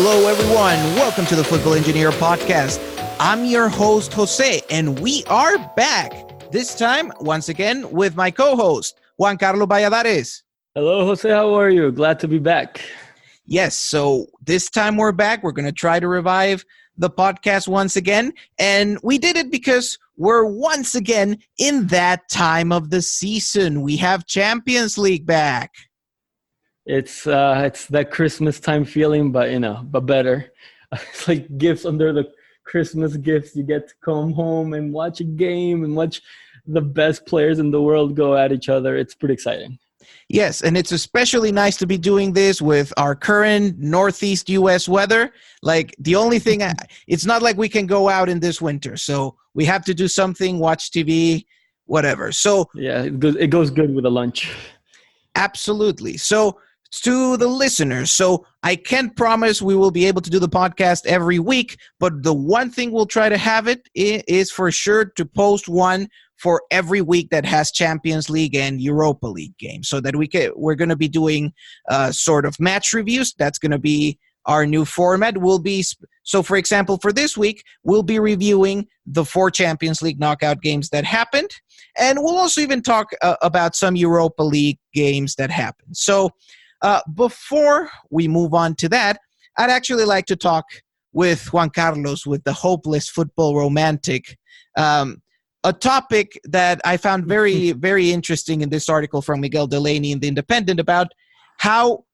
Hello, everyone. Welcome to the Football Engineer Podcast. I'm your host, Jose, and we are back. This time, once again, with my co-host, Juan Carlos Valladares. Hello, Jose. How are you? Glad to be back. Yes, so this time we're back. We're going to try to revive the podcast once again. And we did it because we're once again in that time of the season. We have Champions League back. It's that Christmas time feeling, but better. It's like gifts under the Christmas gifts. You get to come home and watch a game and watch the best players in the world go at each other. It's pretty exciting. Yes, and it's especially nice to be doing this with our current Northeast U.S. weather. Like, the only thing, it's not like we can go out in this winter, so we have to do something, watch TV, whatever. So yeah, it goes good with a lunch. Absolutely. So to the listeners, so I can't promise we will be able to do the podcast every week, but the one thing we'll try to have it is for sure to post one for every week that has Champions League and Europa League games, so that we're going to be doing sort of match reviews. That's going to be our new format. So for example, for this week, we'll be reviewing the 4 Champions League knockout games that happened, and we'll also even talk about some Europa League games that happened. So before we move on to that, I'd actually like to talk with Juan Carlos, with the hopeless football romantic, a topic that I found very, very interesting in this article from Miguel Delaney in The Independent about how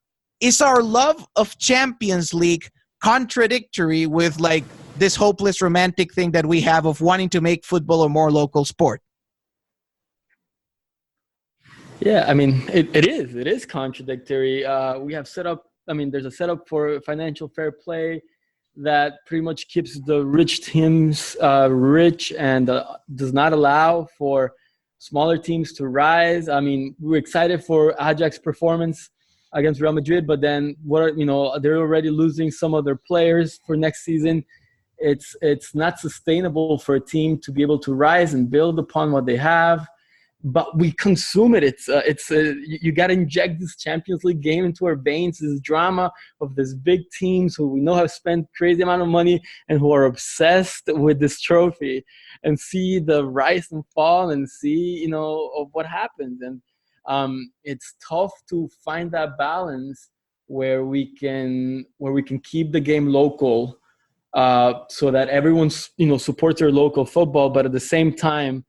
is our love of Champions League contradictory with like this hopeless romantic thing that we have of wanting to make football a more local sport. Yeah, I mean, it is contradictory. We have set up, there's a setup for financial fair play that pretty much keeps the rich teams rich and does not allow for smaller teams to rise. I mean, we're excited for Ajax performance against Real Madrid, but then they're already losing some of their players for next season. It's not sustainable for a team to be able to rise and build upon what they have. But we consume it. You got to inject this Champions League game into our veins, this drama of these big teams who we know have spent crazy amount of money and who are obsessed with this trophy, and see the rise and fall and see, of what happens. And it's tough to find that balance where we can keep the game local, so that everyone, supports their local football, but at the same time,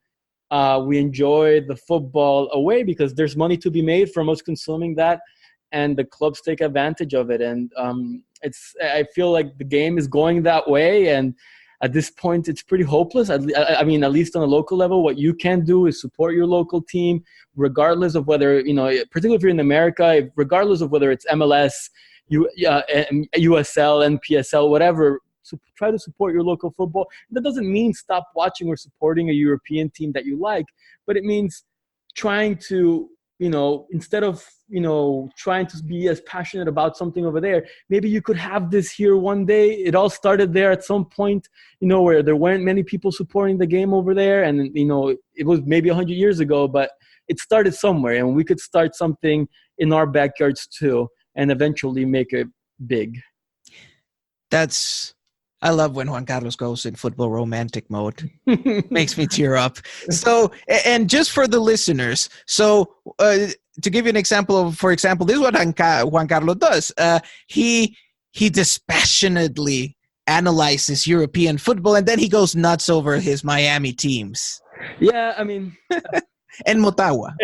we enjoy the football away because there's money to be made from us consuming that, and the clubs take advantage of it. And I feel like the game is going that way, and at this point, it's pretty hopeless. At least on a local level, what you can do is support your local team, regardless of whether, particularly if you're in America, regardless of whether it's MLS, USL, NPSL, whatever. So try to support your local football. That doesn't mean stop watching or supporting a European team that you like, but it means trying to, instead of, trying to be as passionate about something over there, maybe you could have this here one day. It all started there at some point, where there weren't many people supporting the game over there. And, it was maybe 100 years ago, but it started somewhere, and we could start something in our backyards too, and eventually make it big. I love when Juan Carlos goes in football romantic mode. Makes me tear up. So, and just for the listeners, so to give you an example for example, this is what Juan Carlos does. He dispassionately analyzes European football, and then he goes nuts over his Miami teams. Yeah, And Motagua.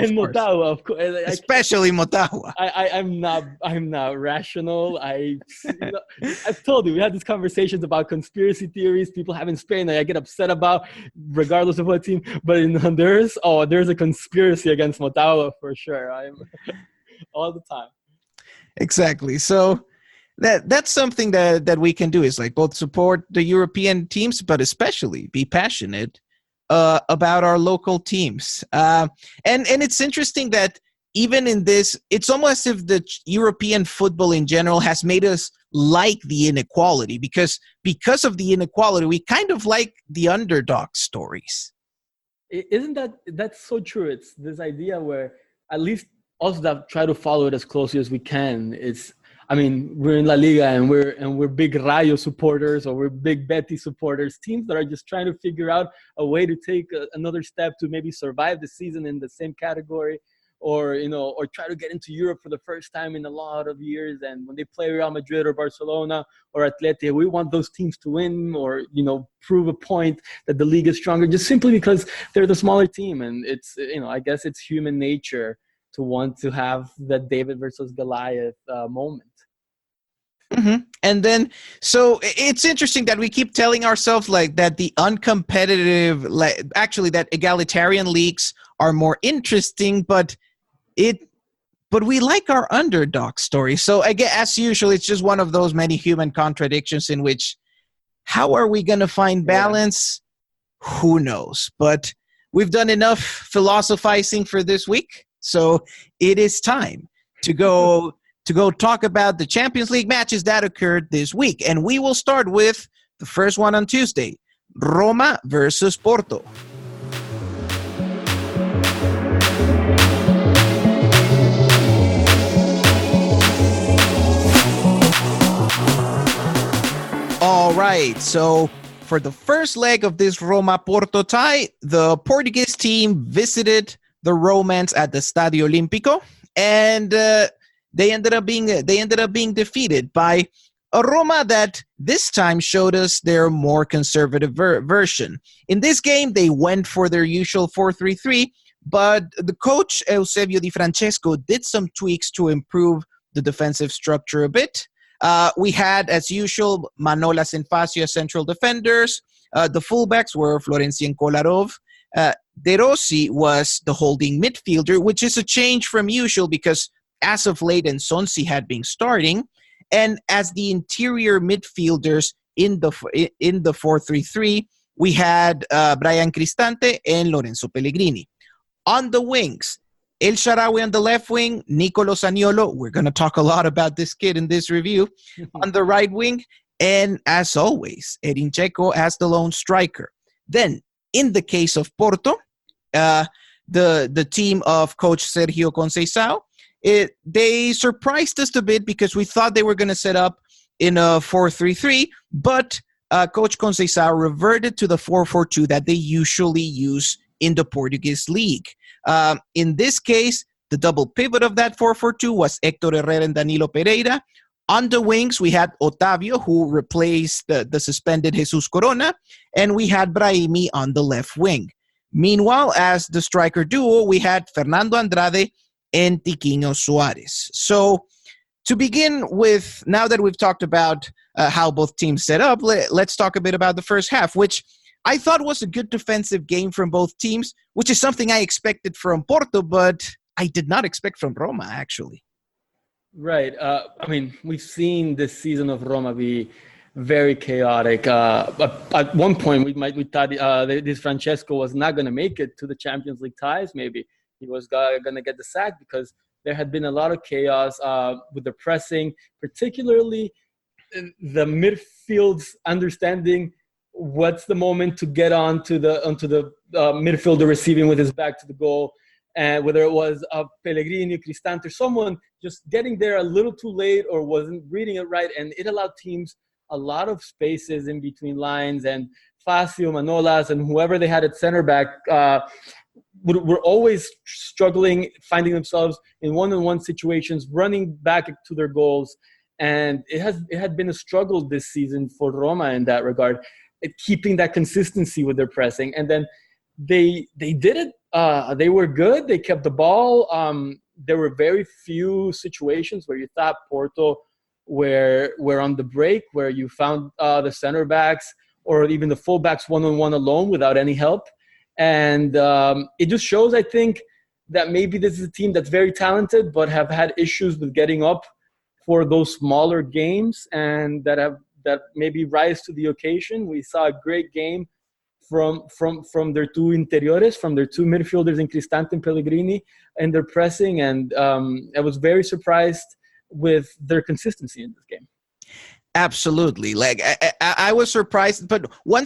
Of course. Especially Motagua. I'm not rational. I've told you, we had these conversations about conspiracy theories people have in Spain that I get upset about, regardless of what team. But in Honduras, there's a conspiracy against Motagua for sure. I'm all the time. Exactly. So that's something that we can do, is like both support the European teams, but especially be passionate about our local teams. And it's interesting that even in this, it's almost as if the European football in general has made us like the inequality, because of the inequality, we kind of like the underdog stories. Isn't that's so true? It's this idea where at least us that try to follow it as closely as we can, I mean, we're in La Liga and we're big Rayo supporters, or we're big Betis supporters, teams that are just trying to figure out a way to take another step to maybe survive the season in the same category, or or try to get into Europe for the first time in a lot of years. And when they play Real Madrid or Barcelona or Atleti, we want those teams to win, or prove a point that the league is stronger, just simply because they're the smaller team. And it's I guess it's human nature to want to have that David versus Goliath moment. Mm-hmm. And then, so it's interesting that we keep telling ourselves like that the uncompetitive, actually that egalitarian leagues are more interesting, but we like our underdog story. So again, as usual, it's just one of those many human contradictions in which, how are we going to find balance? Yeah. Who knows? But we've done enough philosophizing for this week, so it is time to go talk about the Champions League matches that occurred this week. And we will start with the first one on Tuesday, Roma versus Porto. All right, so for the first leg of this Roma-Porto tie, the Portuguese team visited the Romans at the Stadio Olimpico, and they ended up being defeated by a Roma that this time showed us their more conservative version. In this game, they went for their usual 4-3-3, but the coach Eusebio Di Francesco did some tweaks to improve the defensive structure a bit. We had, as usual, Manolas and Facio as central defenders. The fullbacks were Florenzi and Kolarov. De Rossi was the holding midfielder, which is a change from usual because as of late, Nsonsi had been starting, and as the interior midfielders in the 4-3-3, we had Brian Cristante and Lorenzo Pellegrini. On the wings, El Shaarawy on the left wing, Nicolo Zaniolo. We're going to talk a lot about this kid in this review. On the right wing, and as always, Edin Dzeko as the lone striker. Then, in the case of Porto, the team of coach Sergio Conceição, they surprised us a bit because we thought they were going to set up in a 4-3-3, but Coach Conceição reverted to the 4-4-2 that they usually use in the Portuguese league. In this case, the double pivot of that 4-4-2 was Héctor Herrera and Danilo Pereira. On the wings, we had Otavio, who replaced the suspended Jesus Corona, and we had Brahimi on the left wing. Meanwhile, as the striker duo, we had Fernando Andrade and Tiquinho Suarez. So to begin with, now that we've talked about how both teams set up, let's talk a bit about the first half, which I thought was a good defensive game from both teams, which is something I expected from Porto, but I did not expect from Roma, actually. Right. I mean, we've seen this season of Roma be very chaotic. At one point, we thought this Francesco was not going to make it to the Champions League ties, maybe. He was going to get the sack because there had been a lot of chaos with the pressing, particularly the midfield's understanding what's the moment to get onto the midfielder receiving with his back to the goal, and whether it was Pellegrini, Cristante, someone just getting there a little too late or wasn't reading it right, and it allowed teams a lot of spaces in between lines, and Facio, Manolas, and whoever they had at center back were always struggling, finding themselves in one-on-one situations, running back to their goals. And it had been a struggle this season for Roma in that regard, keeping that consistency with their pressing. And then they did it. They were good. They kept the ball. There were very few situations where you thought Porto were on the break, where you found the center backs or even the fullbacks one-on-one alone without any help. And it just shows, I think, that maybe this is a team that's very talented but have had issues with getting up for those smaller games, and that maybe rise to the occasion. We saw a great game from their two interiores, from their two midfielders in Cristante and Pellegrini, and their pressing. And I was very surprised with their consistency in this game. Absolutely. Like I was surprised, but one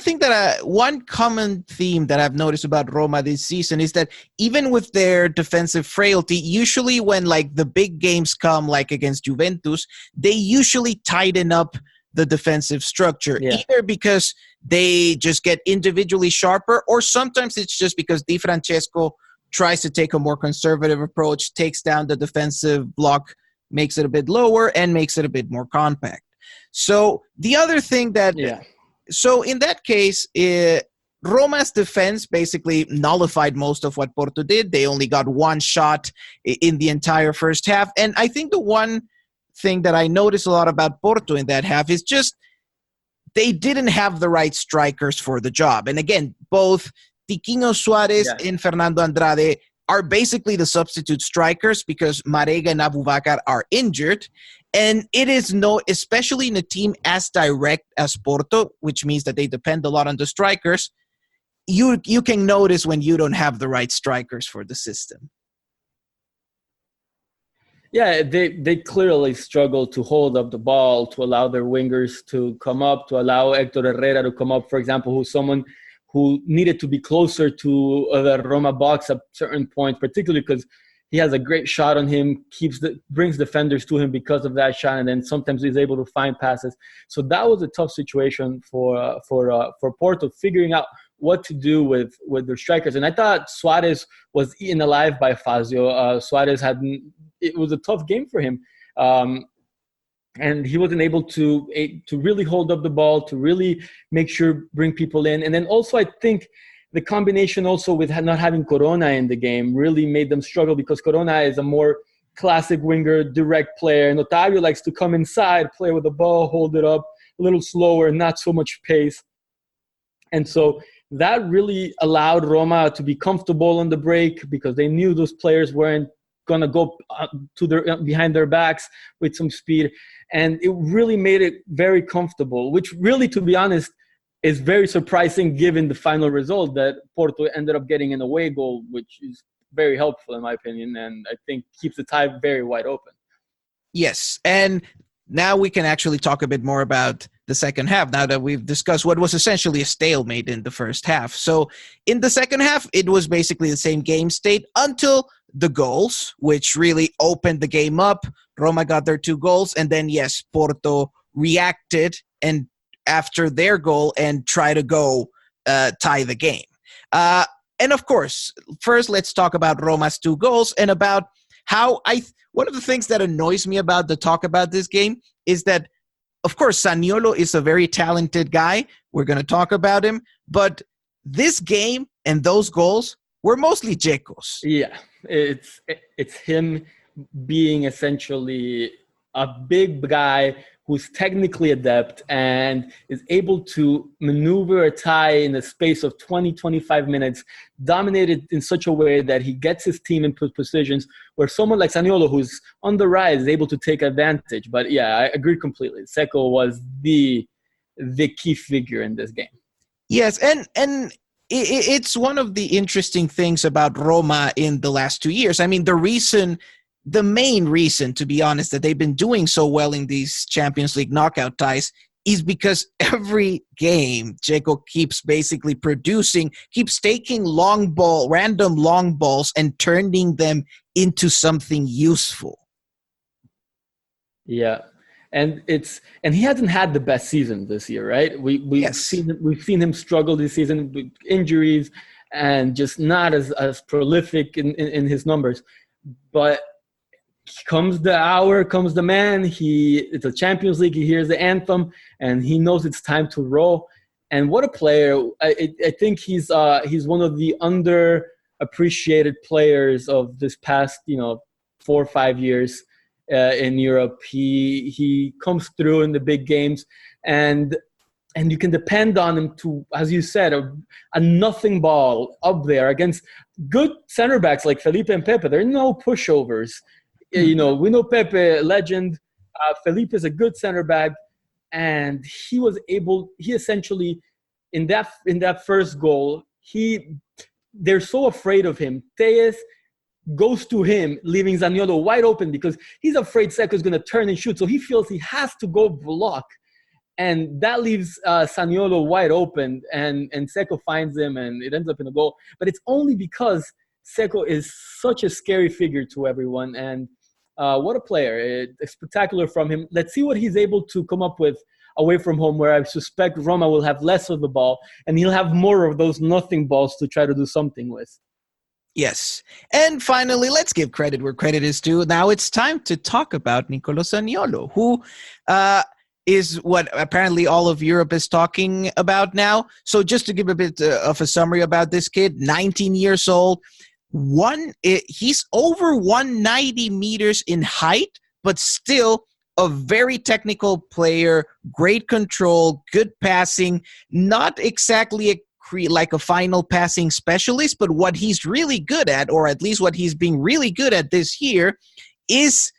common theme that I've noticed about Roma this season is that even with their defensive frailty, usually when like the big games come, like against Juventus, they usually tighten up the defensive structure, either because they just get individually sharper, or sometimes it's just because Di Francesco tries to take a more conservative approach, takes down the defensive block, makes it a bit lower, and makes it a bit more compact. So the other thing so in that case, Roma's defense basically nullified most of what Porto did. They only got one shot in the entire first half. And I think the one thing that I noticed a lot about Porto in that half is just they didn't have the right strikers for the job. And again, both Tiquinho Suarez and Fernando Andrade are basically the substitute strikers because Marega and Abubakar are injured. And it is especially in a team as direct as Porto, which means that they depend a lot on the strikers, you can notice when you don't have the right strikers for the system. Yeah, they clearly struggle to hold up the ball, to allow their wingers to come up, to allow Hector Herrera to come up, for example, who's someone who needed to be closer to the Roma box at certain points, particularly because he has a great shot on him, brings defenders to him because of that shot, and then sometimes he's able to find passes. So that was a tough situation for Porto, figuring out what to do with their strikers. And I thought Suarez was eaten alive by Fazio. Suarez it was a tough game for him. And he wasn't able to really hold up the ball, to really make sure, bring people in. And then also I think the combination also with not having Corona in the game really made them struggle, because Corona is a more classic winger, direct player. And Otavio likes to come inside, play with the ball, hold it up a little slower, not so much pace. And so that really allowed Roma to be comfortable on the break, because they knew those players weren't going to go behind their backs with some speed. And it really made it very comfortable, which really, to be honest, is very surprising given the final result that Porto ended up getting an away goal, which is very helpful in my opinion, and I think keeps the tie very wide open. Yes, and now we can actually talk a bit more about the second half, now that we've discussed what was essentially a stalemate in the first half. So in the second half, it was basically the same game state until the goals, which really opened the game up. Roma got their 2 goals, and then, yes, Porto reacted and after their goal and try to go tie the game. And of course, first let's talk about Roma's 2 goals and about how one of the things that annoys me about the talk about this game is that, of course, Zaniolo is a very talented guy. We're going to talk about him. But this game and those goals were mostly Dzeko's. Yeah, it's him being essentially a big guy who's technically adept and is able to maneuver a tie in the space of 20, 25 minutes, dominated in such a way that he gets his team in positions where someone like Zaniolo, who's on the rise, is able to take advantage. But yeah, I agree completely. Dzeko was the key figure in this game. Yes, and it's one of the interesting things about Roma in the last 2 years. I mean, the main reason, to be honest, that they've been doing so well in these Champions League knockout ties is because every game, Dzeko keeps basically keeps taking random long balls and turning them into something useful. Yeah. And he hasn't had the best season this year, right? We've seen him struggle this season with injuries and just not as prolific in his numbers. But comes the hour, comes the man. It's a Champions League. He hears the anthem, and he knows it's time to roll. And what a player! I think he's one of the underappreciated players of this past 4 or 5 years in Europe. He comes through in the big games, and you can depend on him to, as you said, a nothing ball up there against good center backs like Felipe and Pepe. There are no pushovers. We know Pepe, legend. Felipe is a good center back, and he essentially, in that first goal, they're so afraid of him. Tejes goes to him, leaving Zaniolo wide open because he's afraid Dzeko's going to turn and shoot. So he feels he has to go block And that leaves Zaniolo wide open, and Seco finds him, and it ends up in a goal. But it's only because Seco is such a scary figure to everyone, and what a player. It's spectacular from him. Let's see what he's able to come up with away from home, where I suspect Roma will have less of the ball, and he'll have more of those nothing balls to try to do something with. Yes. And finally, let's give credit where credit is due. Now it's time to talk about Nicolo Zaniolo, who is what apparently all of Europe is talking about now. So just to give a bit of a summary about this kid, 19 years old, he's over 190 meters in height, but still a very technical player, great control, good passing, not exactly like a final passing specialist, but what he's really good at, or at least what he's being really good at this year, is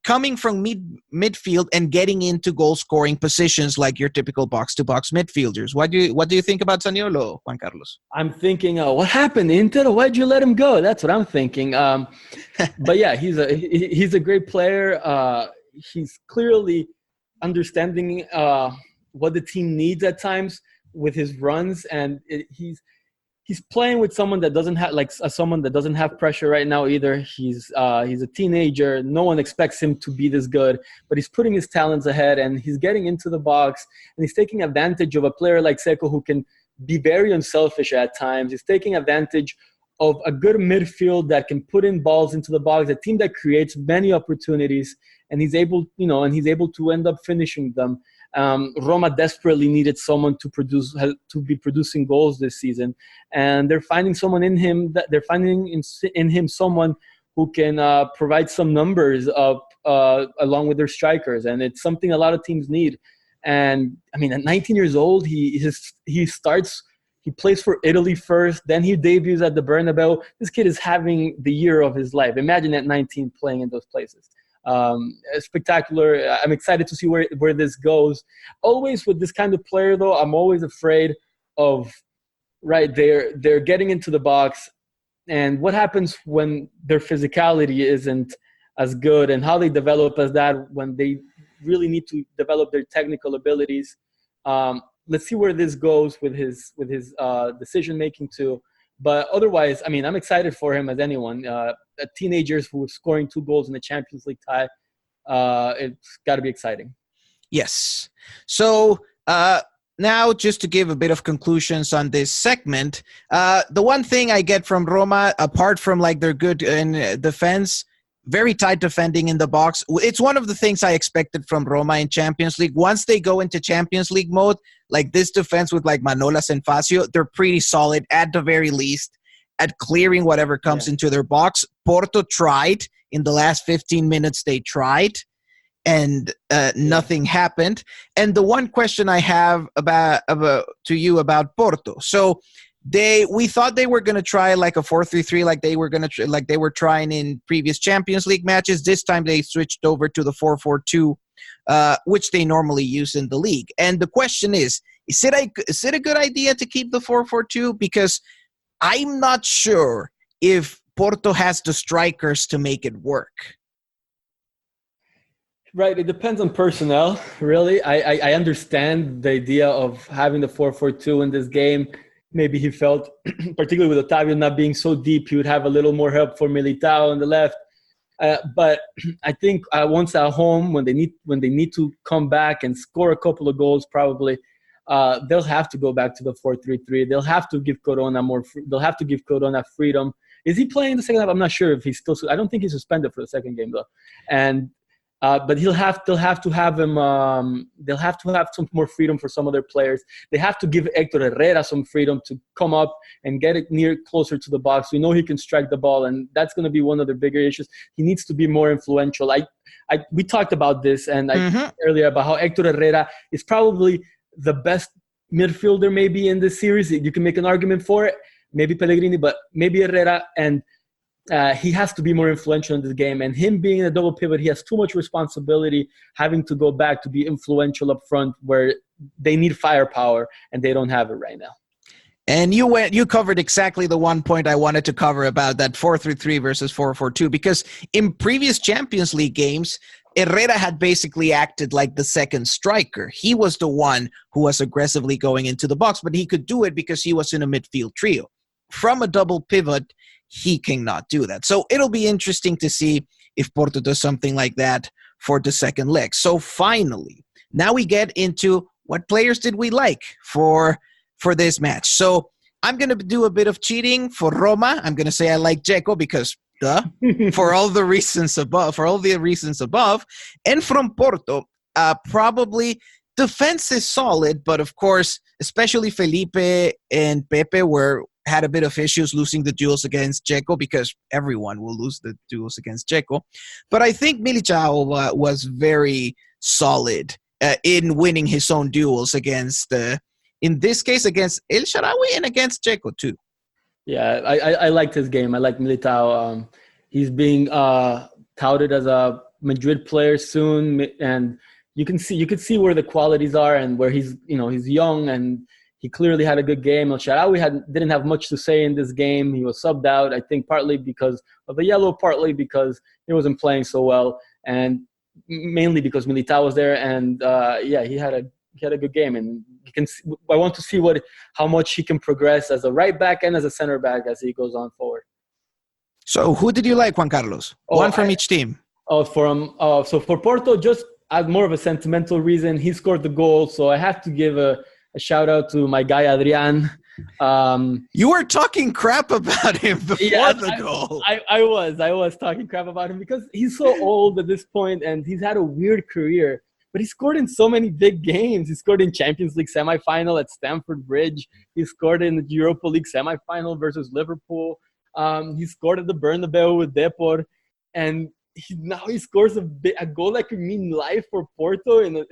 coming from midfield and getting into goal-scoring positions like your typical box-to-box midfielders. What do you think about Zaniolo, Juan Carlos? I'm thinking, what happened, Inter? Why'd you let him go? That's what I'm thinking. But yeah, he's a great player. He's clearly understanding what the team needs at times with his runs, and he's playing with someone that doesn't have pressure right now either. He's a teenager. No one expects him to be this good, but he's putting his talents ahead, and he's getting into the box, and he's taking advantage of a player like Seco who can be very unselfish at times. He's taking advantage of a good midfield that can put in balls into the box, a team that creates many opportunities, and he's able to end up finishing them. Roma desperately needed someone to be producing goals this season, and they're finding someone in him. They're finding in him someone who can provide some numbers along with their strikers, and it's something a lot of teams need. And I mean, at 19 years old, he plays for Italy first, then he debuts at the Bernabeu. This kid is having the year of his life. Imagine at 19 playing in those places. Spectacular. I'm excited to see where this goes. Always with this kind of player, though, I'm always afraid of, they're getting into the box, and what happens when their physicality isn't as good, and how they develop as that when they really need to develop their technical abilities. Let's see where this goes with his decision making too. But otherwise, I mean, I'm excited for him as anyone. Teenagers who are scoring 2 goals in the Champions League tie, it's got to be exciting. Yes. So now, just to give a bit of conclusions on this segment, the one thing I get from Roma, apart from like their good in defense, very tight defending in the box, it's one of the things I expected from Roma in Champions League. Once they go into Champions League mode, like this defense with like Manolas and Facio, they're pretty solid at the very least at clearing whatever comes into their box. Porto tried in the last 15 minutes. They tried, and nothing happened. And the one question I have to you about Porto, so we thought they were going to try like a 4-3-3, like they were trying in previous Champions League matches. This time they switched over to the 4-4-2, which they normally use in the league. And the question is it a good idea to keep the 4-4-2? Because I'm not sure if Porto has the strikers to make it work. Right, it depends on personnel, really. I understand the idea of having the 4-4-2 in this game. Maybe he felt, particularly with Otavio not being so deep, he would have a little more help for Militao on the left. But I think once at home, when they need to come back and score a couple of goals, probably they'll have to go back to the 4-3-3. They'll have to give Corona they'll have to give Corona freedom. Is he playing the second half? I'm not sure if he's still. I don't think he's suspended for the second game though. And but they'll have to have him. They'll have to have some more freedom for some of their players. They have to give Hector Herrera some freedom to come up and get it closer to the box. We know he can strike the ball, and that's going to be one of their bigger issues. He needs to be more influential. We talked about this and earlier about how Hector Herrera is probably the best midfielder maybe in this series. You can make an argument for it. Maybe Pellegrini, but maybe Herrera, and he has to be more influential in this game. And him being a double pivot, he has too much responsibility having to go back to be influential up front where they need firepower, and they don't have it right now. And you covered exactly the one point I wanted to cover about that 4-3-3 versus 4-4-2, because in previous Champions League games, Herrera had basically acted like the second striker. He was the one who was aggressively going into the box, but he could do it because he was in a midfield trio. From a double pivot, he cannot do that. So it'll be interesting to see if Porto does something like that for the second leg. So finally, now we get into what players did we like for this match. So I'm going to do a bit of cheating for Roma. I'm going to say I like Dzeko because for all the reasons above. And from Porto, probably defense is solid, but of course, especially Felipe and Pepe had a bit of issues losing the duels against Dzeko because everyone will lose the duels against Dzeko. But I think Militao was very solid in winning his own duels against, in this case, against El Shaarawy and against Dzeko too. Yeah, I liked his game. I like Militao. He's being touted as a Madrid player soon, and you could see where the qualities are and where he's young, and he clearly had a good game. El Shaarawy didn't have much to say in this game. He was subbed out, I think, partly because of the yellow, partly because he wasn't playing so well, and mainly because Militao was there. And he had a good game, and I want to see how much he can progress as a right back and as a center back as he goes on forward. So who did you like, Juan Carlos? One from each team. So for Porto, just as more of a sentimental reason, he scored the goal, so I have to give a shout out to my guy Adrian. You were talking crap about him before the goal. I was talking crap about him because he's so old at this point, and he's had a weird career. But he scored in so many big games. He scored in Champions League semifinal at Stamford Bridge. He scored in the Europa League semifinal versus Liverpool. He scored at the Bernabeu with Depor. And now he scores a goal that could mean life for Porto. And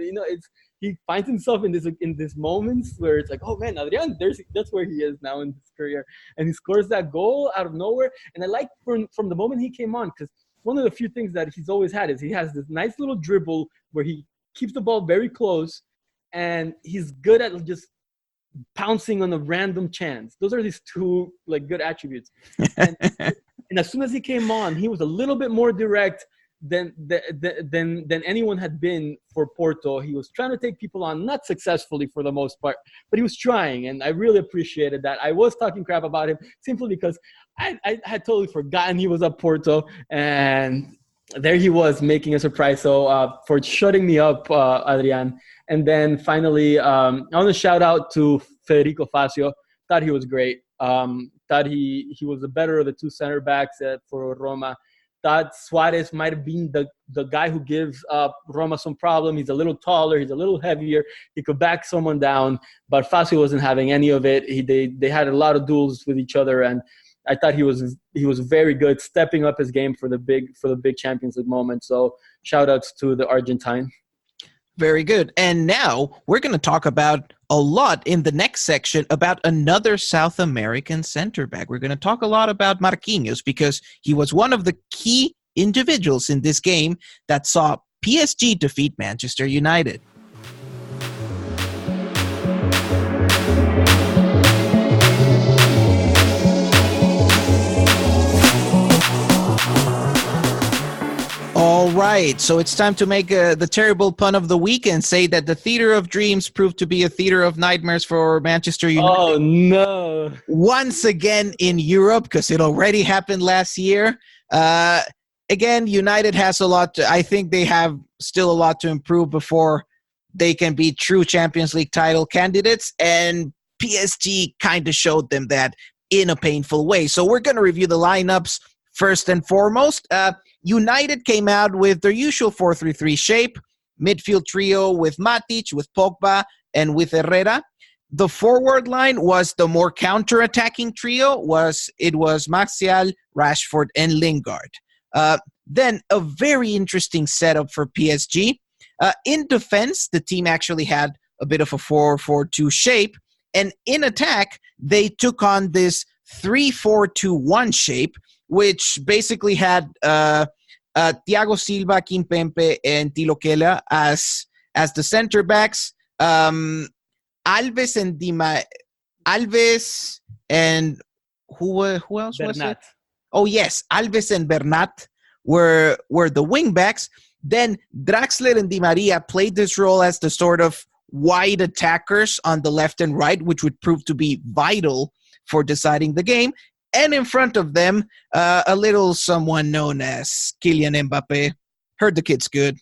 he finds himself in this moments where it's like, oh man, Adrian, that's where he is now in his career. And he scores that goal out of nowhere. And I like from the moment he came on, because one of the few things that he's always had is he has this nice little dribble where he keeps the ball very close, and he's good at just pouncing on a random chance. Those are his two good attributes. And as soon as he came on, he was a little bit more direct than anyone had been for Porto. He was trying to take people on, not successfully for the most part, but he was trying, and I really appreciated that. I was talking crap about him simply because I had totally forgotten he was at Porto, and there he was making a surprise. So for shutting me up, Adrian. And then finally, I want to shout out to Federico Facio. Thought he was great. Thought he was the better of the two center backs for Roma. Thought Suarez might have been the guy who gives Roma some problem. He's a little taller. He's a little heavier. He could back someone down. But Facio wasn't having any of it. They had a lot of duels with each other, and I thought he was very good, stepping up his game for the big Champions League moment. So shout outs to the Argentine. Very good. And now we're going to talk about a lot in the next section about another South American center back. We're going to talk a lot about Marquinhos because he was one of the key individuals in this game that saw PSG defeat Manchester United. All right, so it's time to make the terrible pun of the week and say that the Theater of Dreams proved to be a Theater of Nightmares for Manchester United. Oh, no. Once again in Europe, because it already happened last year. Again, United has a lot I think they have still a lot to improve before they can be true Champions League title candidates, and PSG kind of showed them that in a painful way. So we're going to review the lineups first and foremost. United came out with their usual 4-3-3 shape, midfield trio with Matic, with Pogba, and with Herrera. The forward line was the more counter-attacking trio. It was Martial, Rashford, and Lingard. Then a very interesting setup for PSG. In defense, the team actually had a bit of a 4-4-2 shape. And in attack, they took on this 3-4-2-1 shape, which basically had Thiago Silva, Kimpembe, and Tilo Kehler as the center backs. Alves and who else Bernat. was it? Oh yes, Alves and Bernat were the wing backs, Then Draxler and Di Maria played this role as the sort of wide attackers on the left and right, which would prove to be vital for deciding the game. And in front of them, a little someone known as Kylian Mbappe. Heard the kid's good.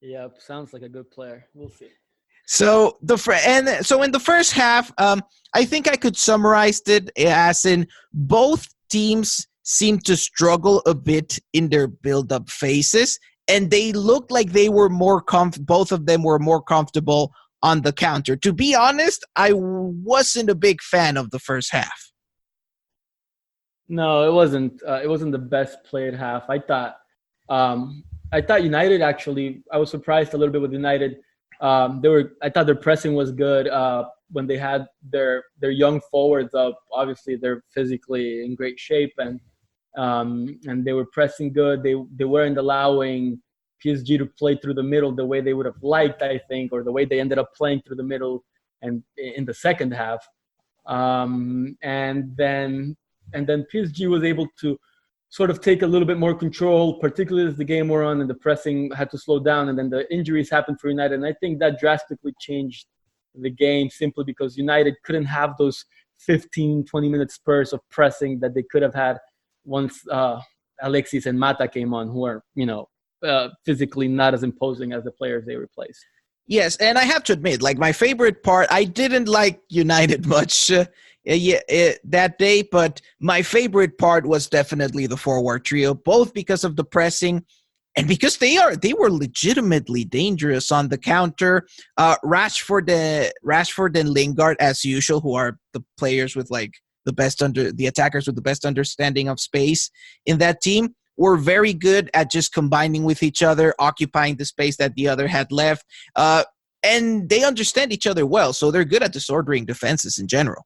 Yep, sounds like a good player. We'll see. So in the first half, I think I could summarize it as in both teams seemed to struggle a bit in their build-up phases, and they looked like they were both of them were more comfortable on the counter. To be honest, I wasn't a big fan of the first half. No, it wasn't. It wasn't the best played half. I thought United actually. I was surprised a little bit with United. I thought their pressing was good when they had their young forwards up. Obviously, they're physically in great shape, and they were pressing good. They weren't allowing PSG to play through the middle the way they would have liked, I think, or the way they ended up playing through the middle and in the second half. And then PSG was able to sort of take a little bit more control, particularly as the game wore on and the pressing had to slow down, and then the injuries happened for United. And I think that drastically changed the game simply because United couldn't have those 15, 20-minute spurts of pressing that they could have had once Alexis and Mata came on, who are, physically not as imposing as the players they replaced. Yes, and I have to admit, like, my favorite part, I didn't like United much that day, but my favorite part was definitely the forward trio, both because of the pressing and because they were legitimately dangerous on the counter. Rashford and Lingard, as usual, who are the players with like the attackers with the best understanding of space in that team, were very good at just combining with each other, occupying the space that the other had left. And they understand each other well, so they're good at disordering defenses in general.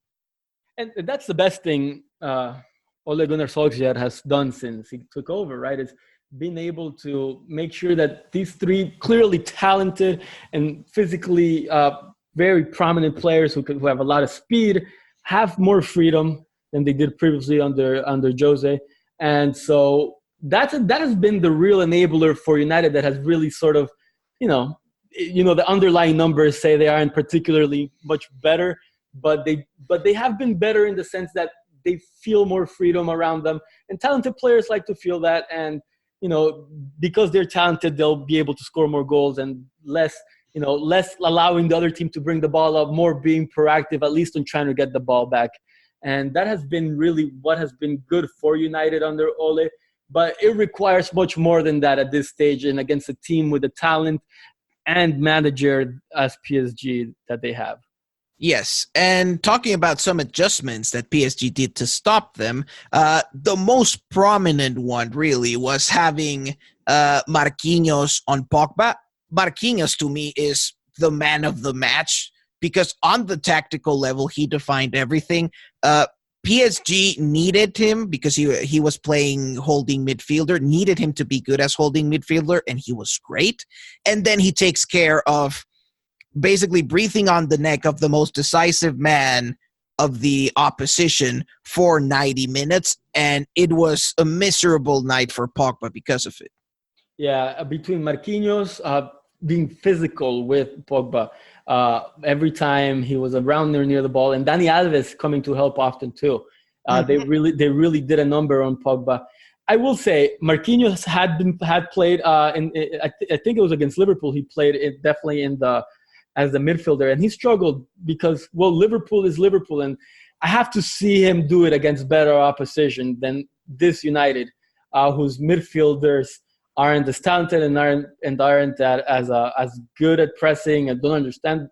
And that's the best thing Ole Gunnar Solskjaer has done since he took over, right? Is being able to make sure that these three clearly talented and physically very prominent players who have a lot of speed have more freedom than they did previously under Jose. And so that has been the real enabler for United that has really sort of, the underlying numbers say they aren't particularly much better, but they have been better in the sense that they feel more freedom around them, and talented players like to feel that. And because they're talented, they'll be able to score more goals and less allowing the other team to bring the ball up, more being proactive, at least in trying to get the ball back. And that has been really what has been good for United under Ole. But it requires much more than that at this stage, and against a team with the talent and manager as PSG that they have. Yes, and talking about some adjustments that PSG did to stop them, the most prominent one really was having Marquinhos on Pogba. Marquinhos, to me, is the man of the match because on the tactical level, he defined everything. PSG needed him because he was playing holding midfielder, needed him to be good as holding midfielder, and he was great. And then he takes care of basically breathing on the neck of the most decisive man of the opposition for 90 minutes, and it was a miserable night for Pogba because of it. Yeah, between Marquinhos being physical with Pogba every time he was around near the ball, and Dani Alves coming to help often too. They really did a number on Pogba. I will say Marquinhos had played I think it was against Liverpool. He played definitely as the midfielder, and he struggled because Liverpool is Liverpool, and I have to see him do it against better opposition than this United, whose midfielders aren't as talented and aren't as good at pressing and don't understand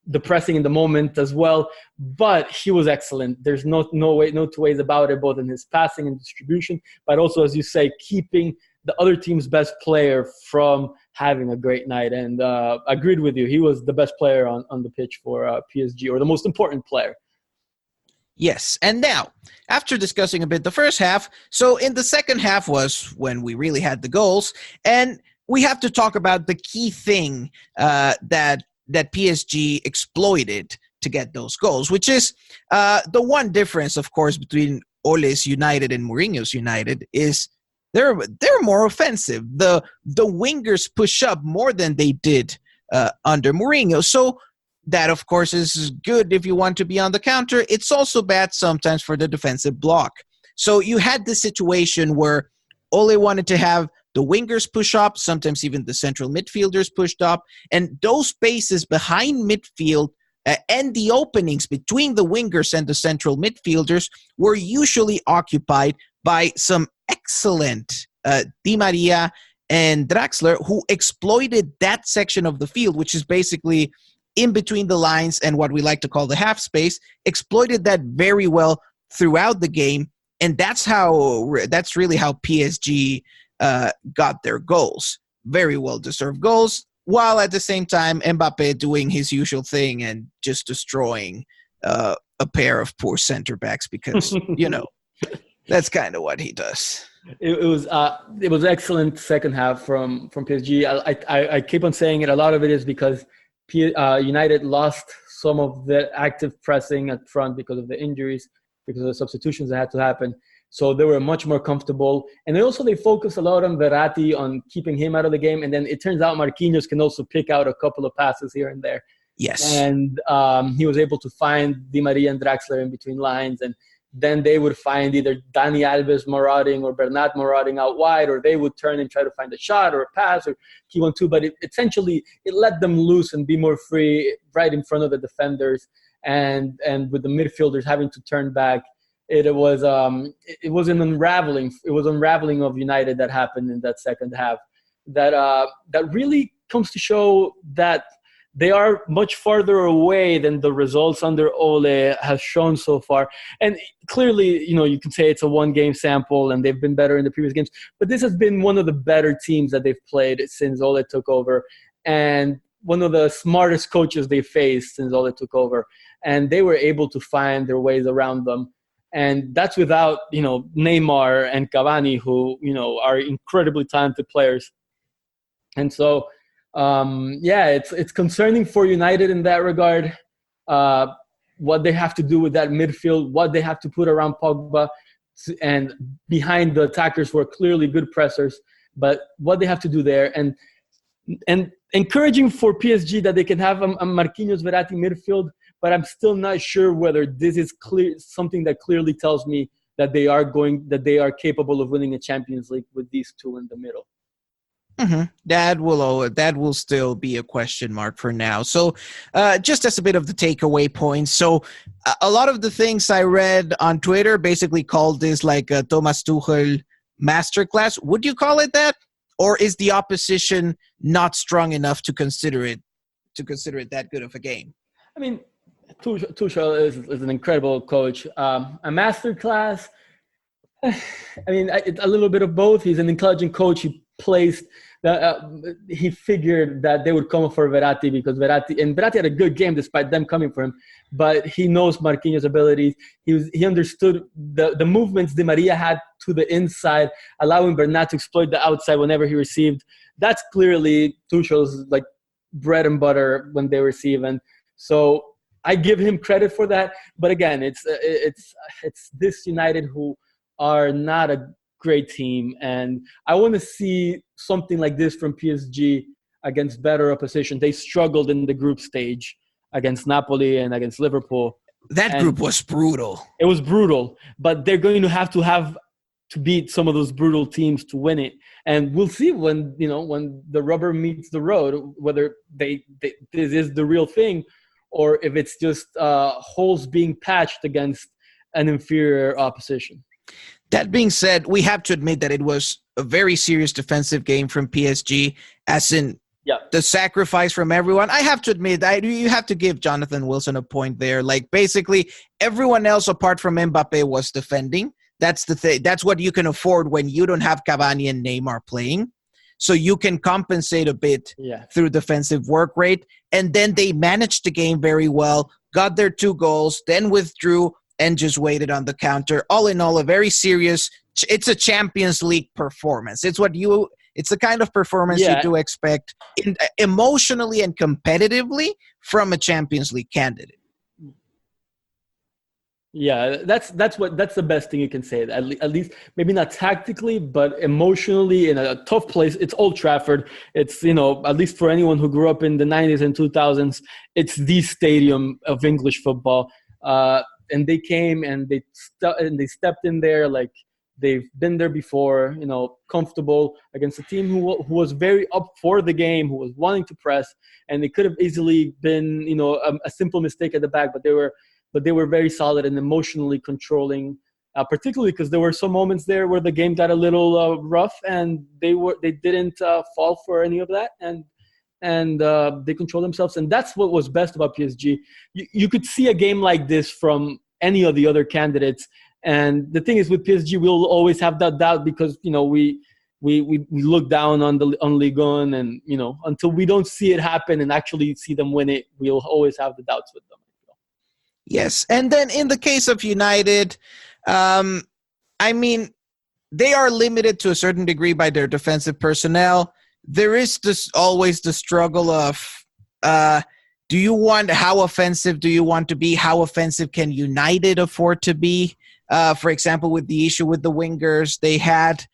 the pressing in the moment as well. But he was excellent. There's no two ways about it, both in his passing and distribution, but also, as you say, keeping the other team's best player from having a great night. And agreed with you. He was the best player on the pitch for PSG, or the most important player. Yes, and now, after discussing a bit the first half, so in the second half was when we really had the goals, and we have to talk about the key thing that PSG exploited to get those goals, which is the one difference, of course, between Ole's United and Mourinho's United is they're more offensive. The wingers push up more than they did under Mourinho. So that, of course, is good if you want to be on the counter. It's also bad sometimes for the defensive block. So you had this situation where Ole wanted to have the wingers push up, sometimes even the central midfielders pushed up, and those spaces behind midfield and the openings between the wingers and the central midfielders were usually occupied by some excellent Di Maria and Draxler, who exploited that section of the field, which is basically in between the lines and what we like to call the half space, exploited that very well throughout the game. And that's really how PSG got their goals. Very well-deserved goals, while at the same time Mbappe doing his usual thing and just destroying a pair of poor center backs because, that's kind of what he does. It was excellent second half from PSG. I keep on saying it. A lot of it is because United lost some of the active pressing at front because of the injuries, because of the substitutions that had to happen. So they were much more comfortable. And they focused a lot on Verratti, on keeping him out of the game. And then it turns out Marquinhos can also pick out a couple of passes here and there. Yes. And he was able to find Di Maria and Draxler in between lines. And then they would find either Dani Alves marauding or Bernat marauding out wide, or they would turn and try to find a shot or a pass or key 1-2. But essentially, it let them loose and be more free right in front of the defenders. And with the midfielders having to turn back, it was an unraveling. It was unraveling of United that happened in that second half. That really comes to show that they are much farther away than the results under Ole has shown so far. And clearly, you can say it's a one-game sample and they've been better in the previous games. But this has been one of the better teams that they've played since Ole took over, and one of the smartest coaches they faced since Ole took over. And they were able to find their ways around them. And that's without, Neymar and Cavani, who, are incredibly talented players. And so, it's concerning for United in that regard, what they have to do with that midfield, what they have to put around Pogba and behind the attackers who are clearly good pressers, but what they have to do there. And encouraging for PSG that they can have a Marquinhos Verratti midfield, but I'm still not sure whether this is something that clearly tells me that they are capable of winning a Champions League with these two in the middle. Mm-hmm. That will still be a question mark for now. So just as a bit of the takeaway points. So a lot of the things I read on Twitter basically called this like a Thomas Tuchel masterclass. Would you call it that? Or is the opposition not strong enough to consider it that good of a game? I mean, Tuchel is an incredible coach. A masterclass, I mean, a little bit of both. He's an intelligent coach. He figured that they would come for Verratti because Verratti had a good game despite them coming for him. But he knows Marquinhos' abilities. He understood the movements Di Maria had to the inside, allowing Bernat to exploit the outside whenever he received. That's clearly Tuchel's like bread and butter when they receive. And so I give him credit for that. But again, it's this United who are not a great team, and I want to see something like this from PSG against better opposition. They struggled in the group stage against Napoli and against Liverpool. That group was brutal. It was brutal, but they're going to have to beat some of those brutal teams to win it. And we'll see when the rubber meets the road, whether this is the real thing or if it's just holes being patched against an inferior opposition. That being said, we have to admit that it was a very serious defensive game from PSG, as in the sacrifice from everyone. I have to admit, you have to give Jonathan Wilson a point there. Like, basically, everyone else apart from Mbappe was defending. That's the thing. That's what you can afford when you don't have Cavani and Neymar playing. So you can compensate a bit through defensive work rate. And then they managed the game very well, got their 2 goals, then withdrew, and just waited on the counter. All in all, a very serious. It's a Champions League performance. It's the kind of performance you do expect emotionally and competitively from a Champions League candidate. Yeah, that's the best thing you can say. At least maybe not tactically, but emotionally in a tough place. It's Old Trafford. It's, at least for anyone who grew up in the 90s and 2000s, it's the stadium of English football. And they came and they stepped in there like they've been there before. Comfortable against a team who was very up for the game, who was wanting to press, and it could have easily been a simple mistake at the back, but they were very solid and emotionally controlling, particularly because there were some moments there where the game got a little rough, and they didn't fall for any of that, and they controlled themselves, and that's what was best about PSG. You could see a game like this from any of the other candidates, and the thing is with PSG, we'll always have that doubt because we look down on Ligue 1, and until we don't see it happen and actually see them win it, we'll always have the doubts with them. Yes, and then in the case of United, they are limited to a certain degree by their defensive personnel. There is always the struggle of, how offensive do you want to be? How offensive can United afford to be? For example, with the issue with the wingers they had.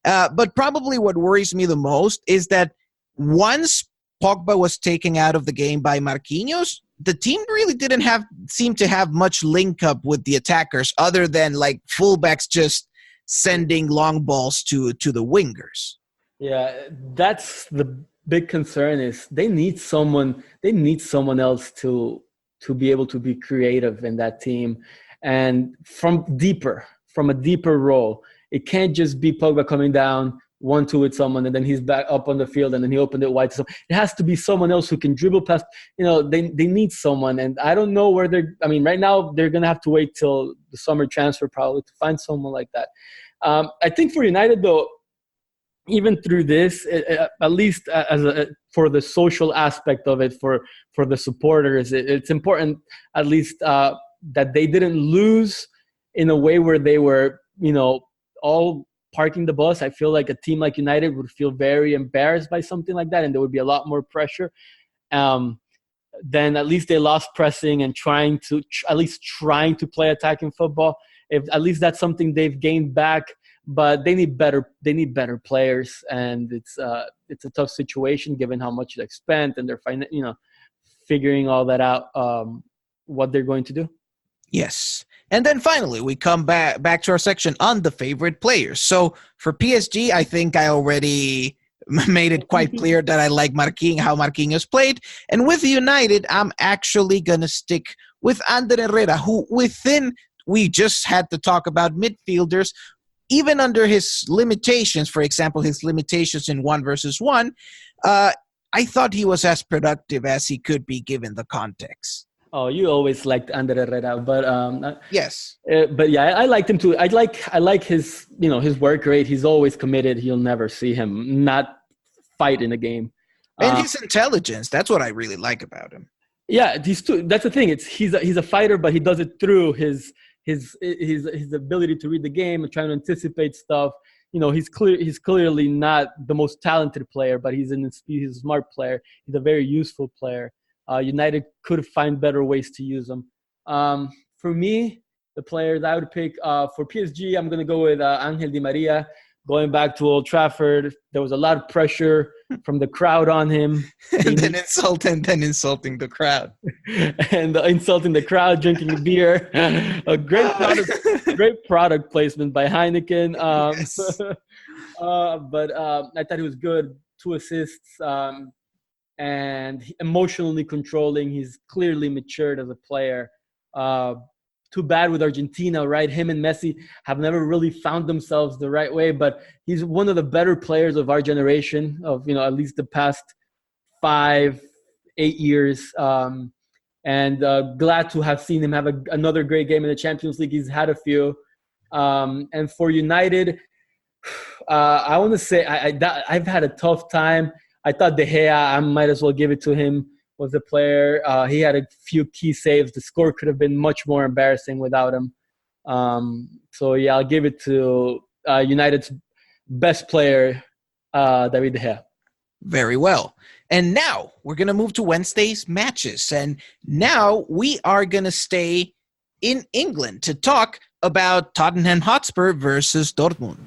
But probably what worries me the most is that once Pogba was taken out of the game by Marquinhos, the team really didn't seem to have much link up with the attackers other than like fullbacks just sending long balls to the wingers. Yeah, that's the big concern is they need someone else to be able to be creative in that team and from a deeper role. It can't just be Pogba coming down 1-2 with someone, and then he's back up on the field, and then he opened it wide to someone. It has to be someone else who can dribble past. They need someone, and I don't know where right now they're going to have to wait till the summer transfer probably to find someone like that. I think for United, though, even through this, at least for the social aspect of it, for the supporters, it's important at least that they didn't lose in a way where they were, all parking the bus. I feel like a team like United would feel very embarrassed by something like that, and there would be a lot more pressure. Then at least they lost pressing and trying to play attacking football. If at least that's something they've gained back, but they need better players, and it's a tough situation given how much they've spent, and they're figuring all that out, what they're going to do. Yes. And then finally, we come back to our section on the favorite players. So for PSG, I think I already made it quite clear that I like how Marquinhos played. And with United, I'm actually going to stick with Ander Herrera, who we just had to talk about midfielders, even under his limitations, for example, his limitations in 1-versus-1, I thought he was as productive as he could be given the context. Oh, you always liked Ander Herrera, but yes. But yeah, I liked him too. I like his his work rate. He's always committed. You'll never see him not fight in a game. And his intelligence. That's what I really like about him. Yeah, that's the thing. He's a fighter, but he does it through his ability to read the game and trying to anticipate stuff. He's clearly not the most talented player, but he's a smart player. He's a very useful player. United could find better ways to use him. For me, the players I would pick for PSG, I'm going to go with Angel Di Maria. Going back to Old Trafford, there was a lot of pressure from the crowd on him. and then insulting the crowd. And insulting the crowd, drinking a beer. A great product placement by Heineken. Yes. But I thought he was good. 2 assists. And emotionally controlling. He's clearly matured as a player. Too bad with Argentina, right? Him and Messi have never really found themselves the right way, but he's one of the better players of our generation, of at least the past 5-8 years. And glad to have seen him have another great game in the Champions League. He's had a few. And for United, I want to say I've had a tough time. I thought De Gea, I might as well give it to him, was the player. He had a few key saves. The score could have been much more embarrassing without him. So, yeah, I'll give it to United's best player, David De Gea. Very well. And now we're going to move to Wednesday's matches. And now we are going to stay in England to talk about Tottenham Hotspur versus Dortmund.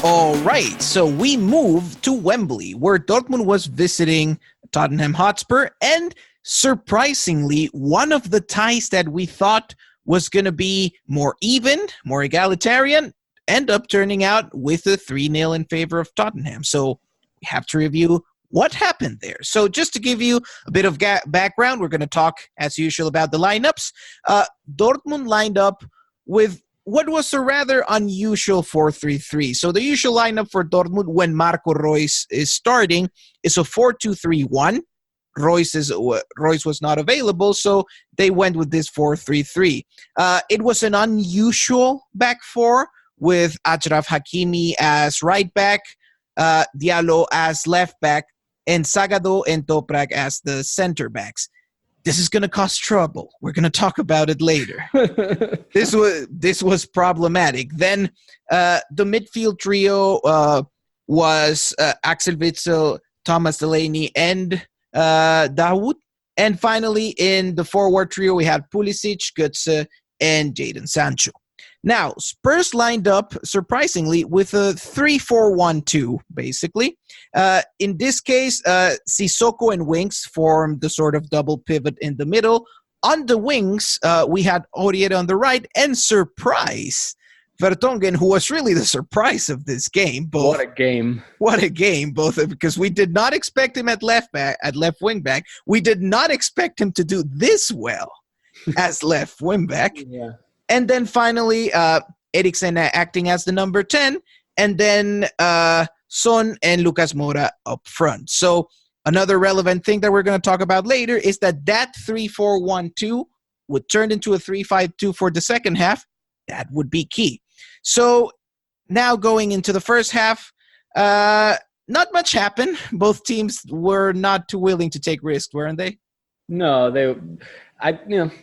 All right, so we move to Wembley, where Dortmund was visiting Tottenham Hotspur, and surprisingly, one of the ties that we thought was going to be more even, more egalitarian, end up turning out with a 3-0 in favor of Tottenham. So we have to review what happened there. So just to give you a bit of background, we're going to talk, as usual, about the lineups. Dortmund lined up with what was a rather unusual 4-3-3. So the usual lineup for Dortmund when Marco Reus is starting is a 4-2-3-1. Reus was not available, so they went with this 4-3-3. It was an unusual back four with Achraf Hakimi as right back, Diallo as left back, and Sagado and Toprak as the center backs. This is going to cause trouble. We're going to talk about it later. This was problematic. Then the midfield trio was Axel Witsel, Thomas Delaney, and Dawood. And finally, in the forward trio, we had Pulisic, Götze, and Jadon Sancho. Now, Spurs lined up, surprisingly, with a 3-4-1-2, basically. In this case, Sissoko and Winks formed the sort of double pivot in the middle. On the wings, we had Aurier on the right, and surprise, Vertonghen, who was really the surprise of this game. What a game. What a game, because we did not expect him at left wing back. We did not expect him to do this well as left wing back. Yeah. And then finally, Eriksen acting as the number 10, and then Son and Lucas Moura up front. So another relevant thing that we're going to talk about later is that 3-4-1-2 would turn into a 3-5-2 for the second half. That would be key. So now going into the first half, not much happened. Both teams were not too willing to take risks, weren't they? No,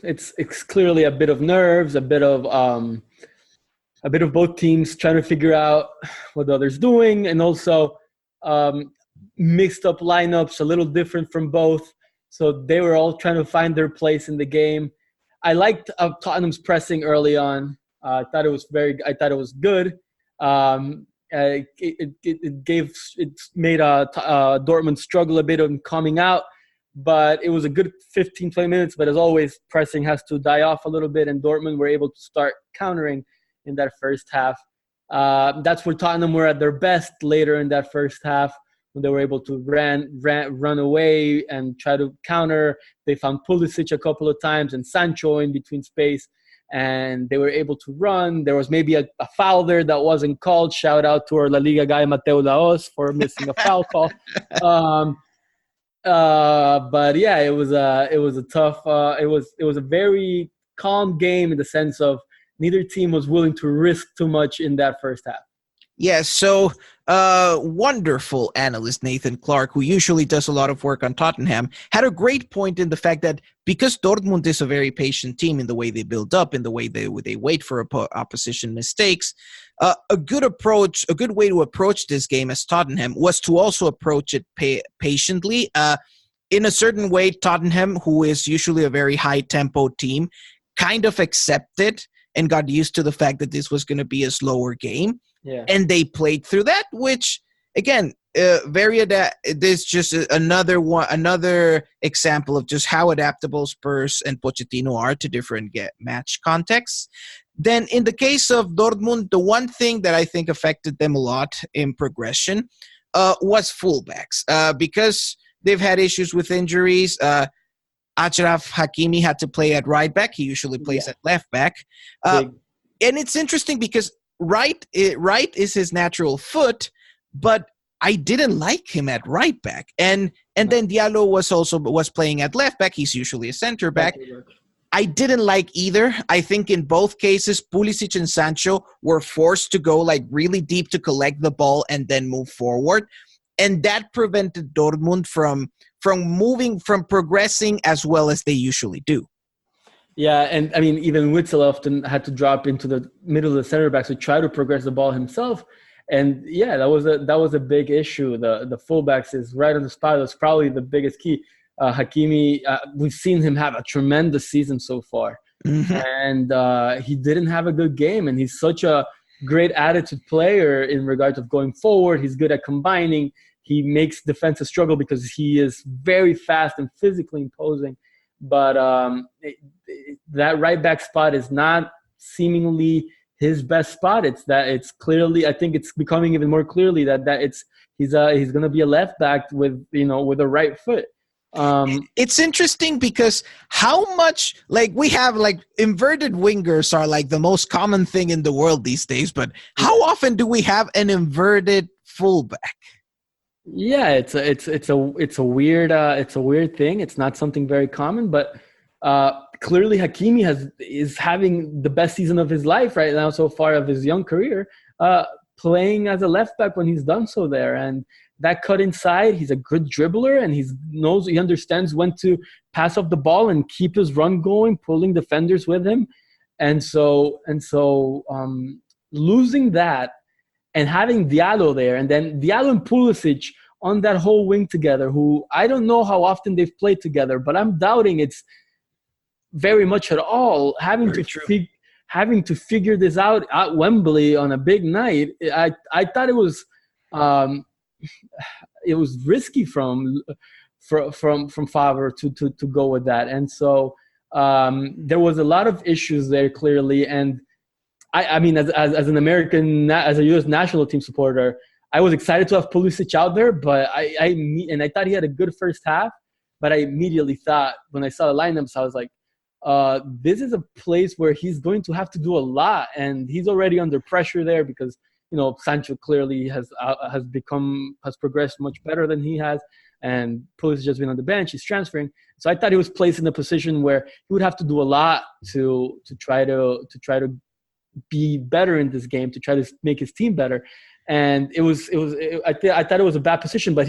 it's clearly a bit of nerves, a bit of both teams trying to figure out what the other's doing, and also mixed up lineups, a little different from both. So they were all trying to find their place in the game. I liked Tottenham's pressing early on. I thought it was good. It made Dortmund struggle a bit on coming out. But it was a good 15, 20 minutes. But as always, pressing has to die off a little bit, and Dortmund were able to start countering in that first half. That's where Tottenham were at their best later in that first half, when they were able to run away and try to counter. They found Pulisic a couple of times and Sancho in between space, and they were able to run. There was maybe a foul there that wasn't called. Shout out to our La Liga guy, Mateo Laos, for missing a foul call. But yeah, it was a tough. It was a very calm game in the sense of neither team was willing to risk too much in that first half. Yeah, so wonderful analyst Nathan Clark, who usually does a lot of work on Tottenham, had a great point in the fact that because Dortmund is a very patient team in the way they build up, in the way they wait for opposition mistakes, a good way to approach this game as Tottenham was to also approach it patiently. In a certain way, Tottenham, who is usually a very high-tempo team, kind of accepted and got used to the fact that this was going to be a slower game. Yeah. And they played through that, which, again, this just another example of just how adaptable Spurs and Pochettino are to different match contexts. Then in the case of Dortmund, the one thing that I think affected them a lot in progression was fullbacks. Because they've had issues with injuries, Achraf Hakimi had to play at right back. He usually plays at left back. And it's interesting because right is his natural foot, but I didn't like him at right back. And then Diallo was playing at left back. He's usually a center back. I didn't like either. I think in both cases, Pulisic and Sancho were forced to go like really deep to collect the ball and then move forward. And that prevented Dortmund from progressing as well as they usually do. Yeah, and I mean, even Witsel often had to drop into the middle of the center backs to try to progress the ball himself. And yeah, that was a big issue. The fullbacks is right on the spot. That's probably the biggest key. Hakimi, we've seen him have a tremendous season so far, and he didn't have a good game. And he's such a great attitude player in regards of going forward. He's good at combining. He makes defenses struggle because he is very fast and physically imposing. But that right back spot is not seemingly his best spot. It's clearly, I think it's becoming even more clearly that he's going to be a left back with a right foot. It's interesting because how much, like, we have, like, inverted wingers are like the most common thing in the world these days, but how often do we have an inverted fullback? Yeah, it's a weird thing. It's not something very common, but clearly Hakimi is having the best season of his life right now so far of his young career, playing as a left back when he's done so there. And that cut inside, he's a good dribbler, and he understands when to pass off the ball and keep his run going, pulling defenders with him. And so losing that and having Diallo there, and then Diallo and Pulisic on that whole wing together, who I don't know how often they've played together, but I'm doubting it's very much at all. Having to figure this out at Wembley on a big night, I thought it was risky from Favre to go with that. And so there was a lot of issues there clearly. And I mean, as an American, as a U.S. national team supporter, I was excited to have Pulisic out there, but I thought he had a good first half. But I immediately thought, when I saw the lineups, I was like, this is a place where he's going to have to do a lot, and he's already under pressure there because Sancho clearly has progressed much better than he has, and Pulisic has been on the bench. He's transferring, so I thought he was placed in a position where he would have to do a lot to try to be better in this game, to try to make his team better. And I thought it was a bad position, but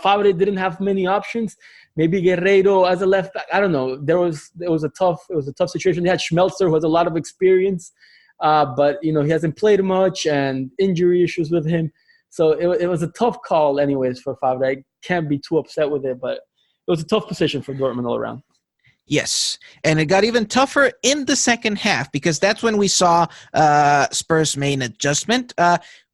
Favre didn't have many options. Maybe Guerreiro as a left back. I don't know. It was a tough situation. They had Schmelzer, who has a lot of experience, but he hasn't played much, and injury issues with him. So it was a tough call, anyways, for Favre. I can't be too upset with it, but it was a tough position for Dortmund all around. Yes, and it got even tougher in the second half because that's when we saw Spurs' main adjustment.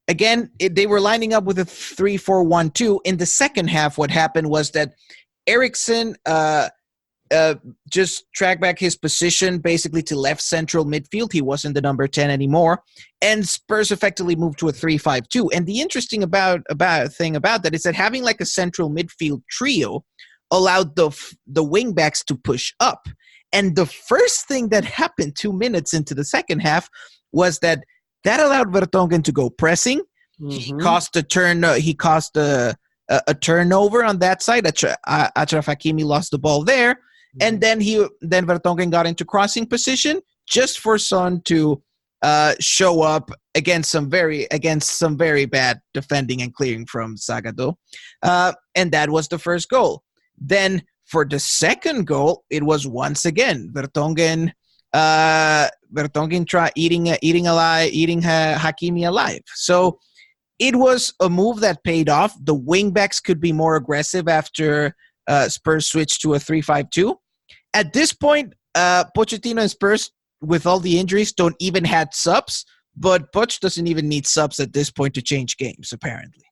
Again, they were lining up with a 3-4-1-2. In the second half, what happened was that Eriksen just tracked back his position basically to left central midfield. He wasn't the number 10 anymore. And Spurs effectively moved to a 3-5-2. And the interesting thing about that is that having like a central midfield trio allowed the wing backs to push up. And the first thing that happened 2 minutes into the second half was that allowed Vertonghen to go pressing. Mm-hmm. He caused a turnover on that side. Achraf Hakimi lost the ball there. And then Vertonghen got into crossing position just for Son to show up against some very bad defending and clearing from Sagado. And that was the first goal. Then for the second goal, it was once again Vertonghen try eating Hakimi alive. So it was a move that paid off. The wingbacks could be more aggressive after Spurs switched to a 3-5-2. At this point, Pochettino and Spurs, with all the injuries, don't even have subs. But Poch doesn't even need subs at this point to change games, apparently.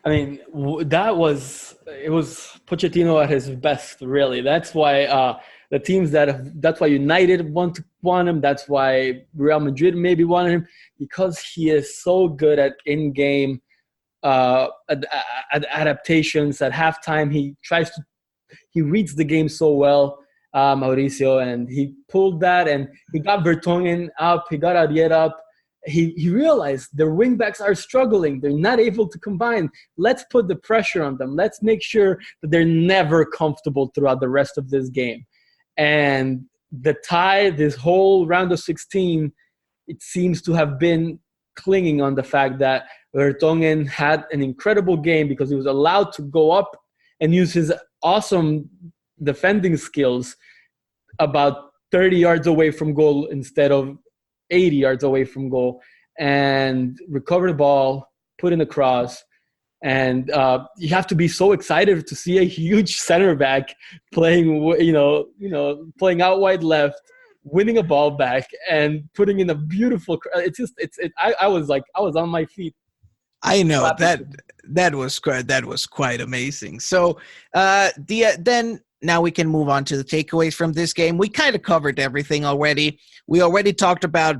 I mean, it was Pochettino at his best, really. That's why the teams that's why United want him. That's why Real Madrid maybe wanted him, because he is so good at in-game adaptations. At halftime, he reads the game so well, Mauricio, and he pulled that, and he got Vertonghen up, he got Ariel up. He realized their wingbacks are struggling. They're not able to combine. Let's put the pressure on them. Let's make sure that they're never comfortable throughout the rest of this game. And the tie, this whole round of 16, it seems to have been clinging on the fact that Vertonghen had an incredible game because he was allowed to go up and use his awesome defending skills about 30 yards away from goal instead of 80 yards away from goal. and recover the ball, put in the cross. And you have to be so excited to see a huge center back playing, playing out wide left, winning a ball back, and putting in a beautiful. I was on my feet. I know that was quite amazing. So then now we can move on to the takeaways from this game. We kind of covered everything already. We already talked about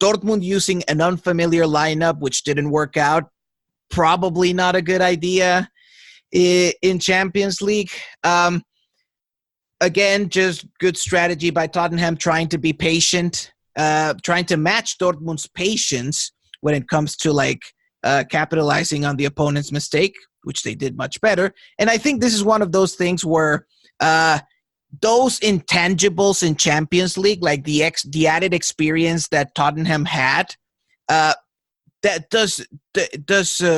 Dortmund using an unfamiliar lineup, which didn't work out. Probably not a good idea in Champions League. Again, just good strategy by Tottenham, trying to be patient, trying to match Dortmund's patience when it comes to capitalizing on the opponent's mistake, which they did much better. And I think this is one of those things where those intangibles in Champions League, like the added experience that Tottenham had, that does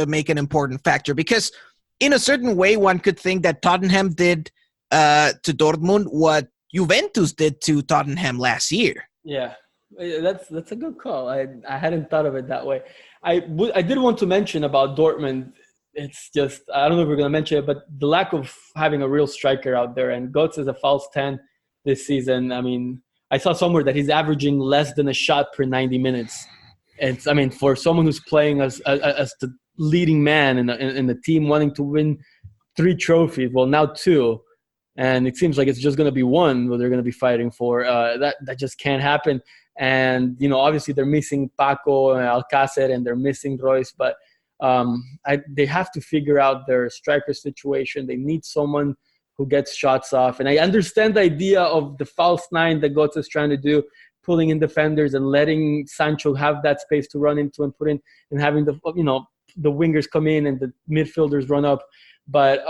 make an important factor, because in a certain way, one could think that Tottenham did to Dortmund what Juventus did to Tottenham last year. Yeah, that's a good call. I hadn't thought of it that way. I did want to mention about Dortmund. It's just, I don't know if we're going to mention it, but the lack of having a real striker out there. And Götze is a false 10 this season. I mean, I saw somewhere that he's averaging less than a shot per 90 minutes. For someone who's playing as the leading man in the team, wanting to win 3 trophies, well, now 2, and it seems like it's just going to be 1 what they're going to be fighting for. That just can't happen. And, obviously they're missing Paco and Alcácer, and they're missing Royce, but they have to figure out their striker situation. They need someone who gets shots off. And I understand the idea of the false 9 that Götze is trying to do, pulling in defenders and letting Sancho have that space to run into and put in, and having the wingers come in and the midfielders run up. But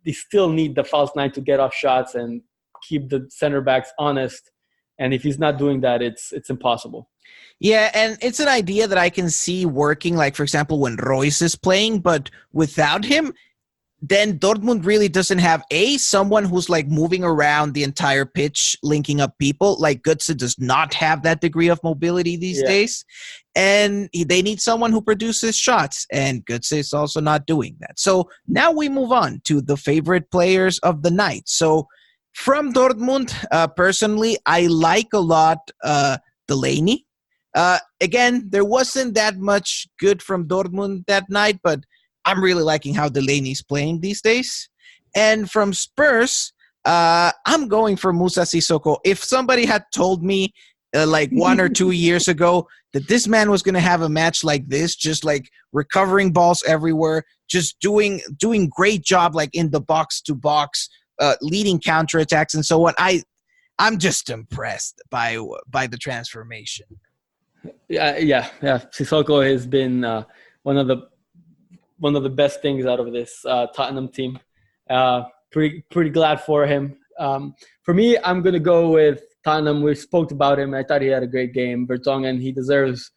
they still need the false 9 to get off shots and keep the center backs honest. And if he's not doing that, it's impossible. Yeah, and it's an idea that I can see working, like, for example, when Royce is playing, but without him, then Dortmund really doesn't have someone who's moving around the entire pitch, linking up people. Like Götze does not have that degree of mobility these days. And they need someone who produces shots. And Götze is also not doing that. So now we move on to the favorite players of the night. So from Dortmund, personally, I like a lot Delaney. Again, there wasn't that much good from Dortmund that night, but I'm really liking how Delaney's playing these days. And from Spurs, I'm going for Moussa Sissoko. If somebody had told me 1 or 2 years ago that this man was going to have a match like this, just recovering balls everywhere, just doing great job in the box to box, leading counterattacks and so on, I'm just impressed by the transformation. Yeah. Sissoko has been one of the best things out of this Tottenham team. Pretty glad for him. For me, I'm going to go with Tottenham. We spoke about him. I thought he had a great game. Vertonghen, he deserves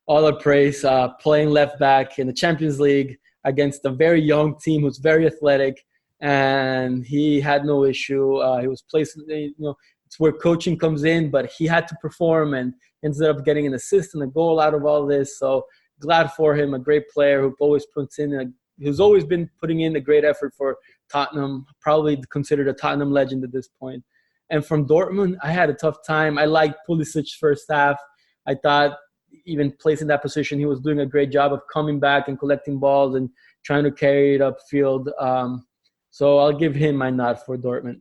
all our praise. Playing left back in the Champions League against a very young team who's very athletic, and he had no issue. He was placed, it's where coaching comes in, but he had to perform and ended up getting an assist and a goal out of all this. So glad for him, a great player who always who's always been putting in a great effort for Tottenham, probably considered a Tottenham legend at this point. And from Dortmund, I had a tough time. I liked Pulisic's first half. I thought even placing that position, he was doing a great job of coming back and collecting balls and trying to carry it upfield. So I'll give him my nod for Dortmund.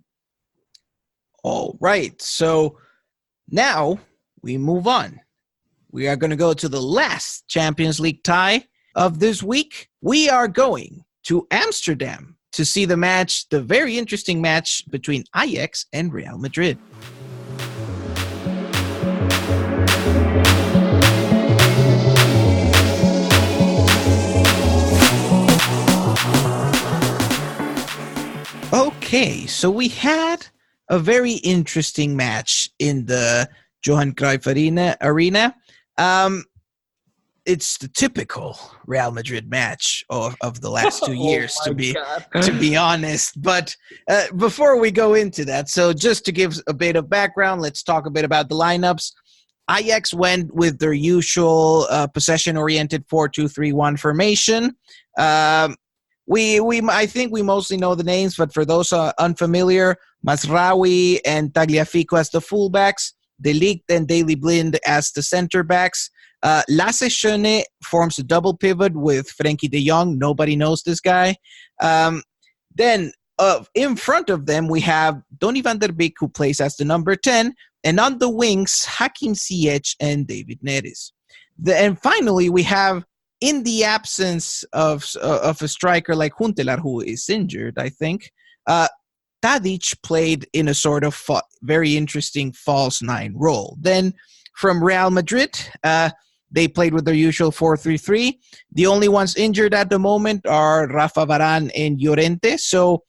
All right. So now we move on. We are going to go to the last Champions League tie of this week. We are going to Amsterdam to see the very interesting match between Ajax and Real Madrid. Okay, so we had a very interesting match in the Johan Cruyff Arena. It's the typical Real Madrid match of the last 2 years, to be honest. But before we go into that, so just to give a bit of background, let's talk a bit about the lineups. Ajax went with their usual possession-oriented 4-2-3-1 formation. I think we mostly know the names, but for those unfamiliar, Masraoui and Tagliafico as the fullbacks, De Ligt and Daley Blind as the center backs. Lasse Schöne forms a double pivot with Frenkie de Jong. Nobody knows this guy. Then in front of them, we have Donny van der Beek, who plays as the number 10. And on the wings, Hakim Ziyech and David Neres. And finally, we have, in the absence of a striker like Huntelaar, who is injured, I think, Tadic played in a sort of very interesting false nine role. Then from Real Madrid, they played with their usual 4-3-3. The only ones injured at the moment are Rafa Varane and Llorente. So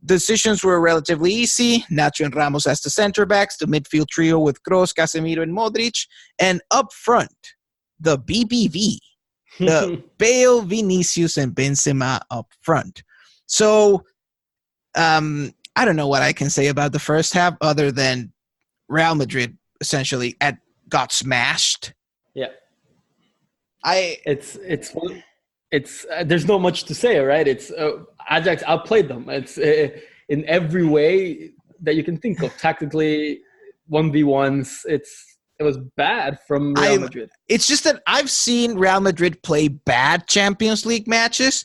decisions were relatively easy. Nacho and Ramos as the center backs, the midfield trio with Kroos, Casemiro, and Modric. And up front, the BBV, the Bale, Vinicius, and Benzema up front. So I don't know what I can say about the first half other than Real Madrid essentially got smashed. Yeah. It's there's not much to say, right? It's Ajax outplayed them. It's in every way that you can think of. Tactically, 1v1s. It was bad from Real Madrid. It's just that I've seen Real Madrid play bad Champions League matches,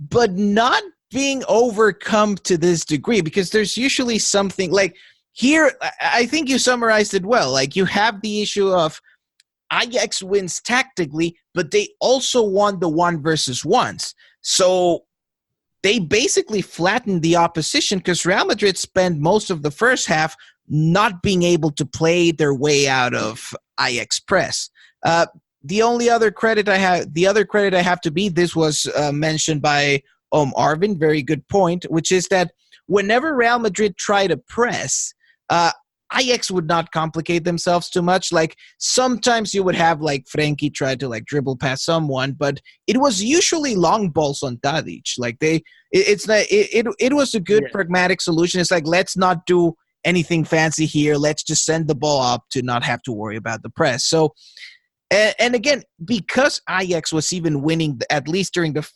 but not being overcome to this degree, because there's usually something like here. I think you summarized it well. Like, you have the issue of Ajax wins tactically, but they also won the 1-versus-1s. So they basically flattened the opposition because Real Madrid spent most of the first half not being able to play their way out of Ajax press. The other credit I have to be, this was mentioned by Arvin, very good point, which is that whenever Real Madrid tried to press, Ajax would not complicate themselves too much. Like, sometimes you would have like Frenkie try to like dribble past someone, but it was usually long balls on Tadic. Like it was a good pragmatic solution. It's like, let's not do anything fancy here. Let's just send the ball up to not have to worry about the press. So, and again, because Ajax was even winning, at least during the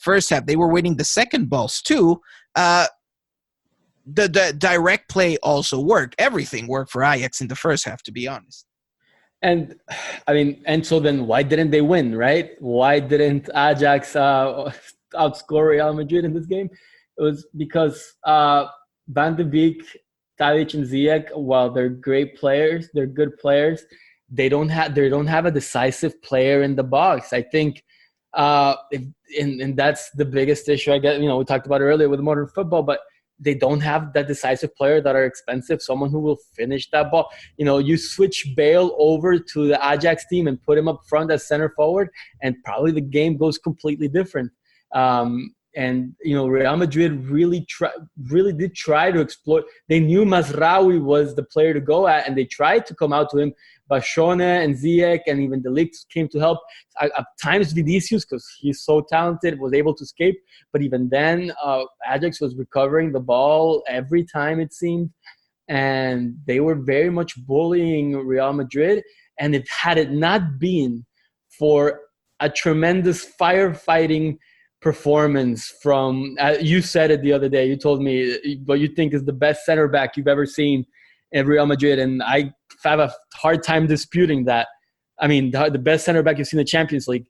first half, they were winning the second balls too. The direct play also worked. Everything worked for Ajax in the first half, to be honest. And I mean, and so then why didn't they win, right? Why didn't Ajax outscore Real Madrid in this game? It was because Van de Beek, Tadic, and Ziyech, while they're great players, they're good players, they don't have a decisive player in the box. I think and that's the biggest issue I get. We talked about it earlier with modern football, but they don't have that decisive player that are expensive, someone who will finish that ball. You switch Bale over to the Ajax team and put him up front as center forward, and probably the game goes completely different. Real Madrid really did try to exploit. They knew Masraoui was the player to go at, and they tried to come out to him. But Schöne and Ziyech and even De Ligt came to help. At times Vinicius, because he's so talented, was able to escape. But even then, Ajax was recovering the ball every time, it seemed. And they were very much bullying Real Madrid. And had it not been for a tremendous firefighting performance from, you said it the other day, you told me what you think is the best center back you've ever seen in Real Madrid, and I have a hard time disputing that. I mean, the best center back you've seen in the Champions League,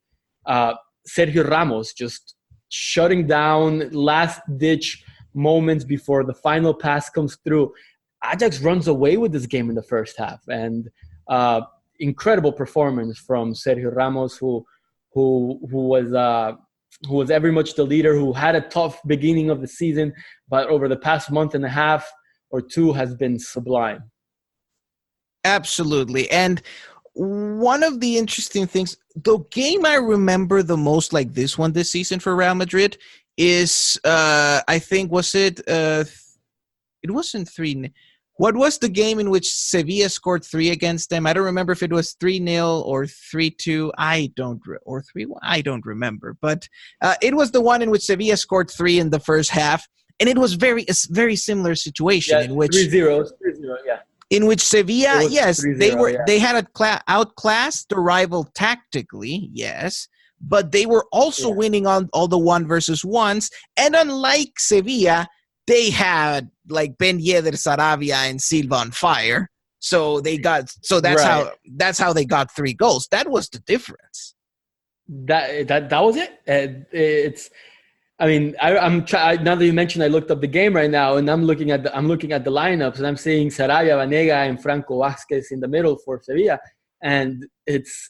Sergio Ramos, just shutting down last-ditch moments before the final pass comes through. Ajax runs away with this game in the first half, and incredible performance from Sergio Ramos, who was very much the leader, who had a tough beginning of the season, but over the past month and a half or two has been sublime. Absolutely. And one of the interesting things, the game I remember the most like this one this season for Real Madrid is, I think, it wasn't 3-0. What was the game in which Sevilla scored 3 against them? I don't remember if it was 3-0 or 3-2. Or 3-1. I don't remember. But it was the one in which Sevilla scored 3 in the first half. And it was a very similar situation in which 3-0, yeah. In which Sevilla, It was yes, 3-0, yeah. they had outclassed the rival tactically, yes, but they were also winning on all the 1-versus-1s. And unlike Sevilla, they had like Ben Yedder, Sarabia, and Silva on fire. So that's how they got 3 goals. That was the difference. That was it. It's. I mean, I'm now that you mentioned, I looked up the game right now, and I'm looking at the lineups, and I'm seeing Sarabia, Vanega, and Franco Vázquez in the middle for Sevilla, and it's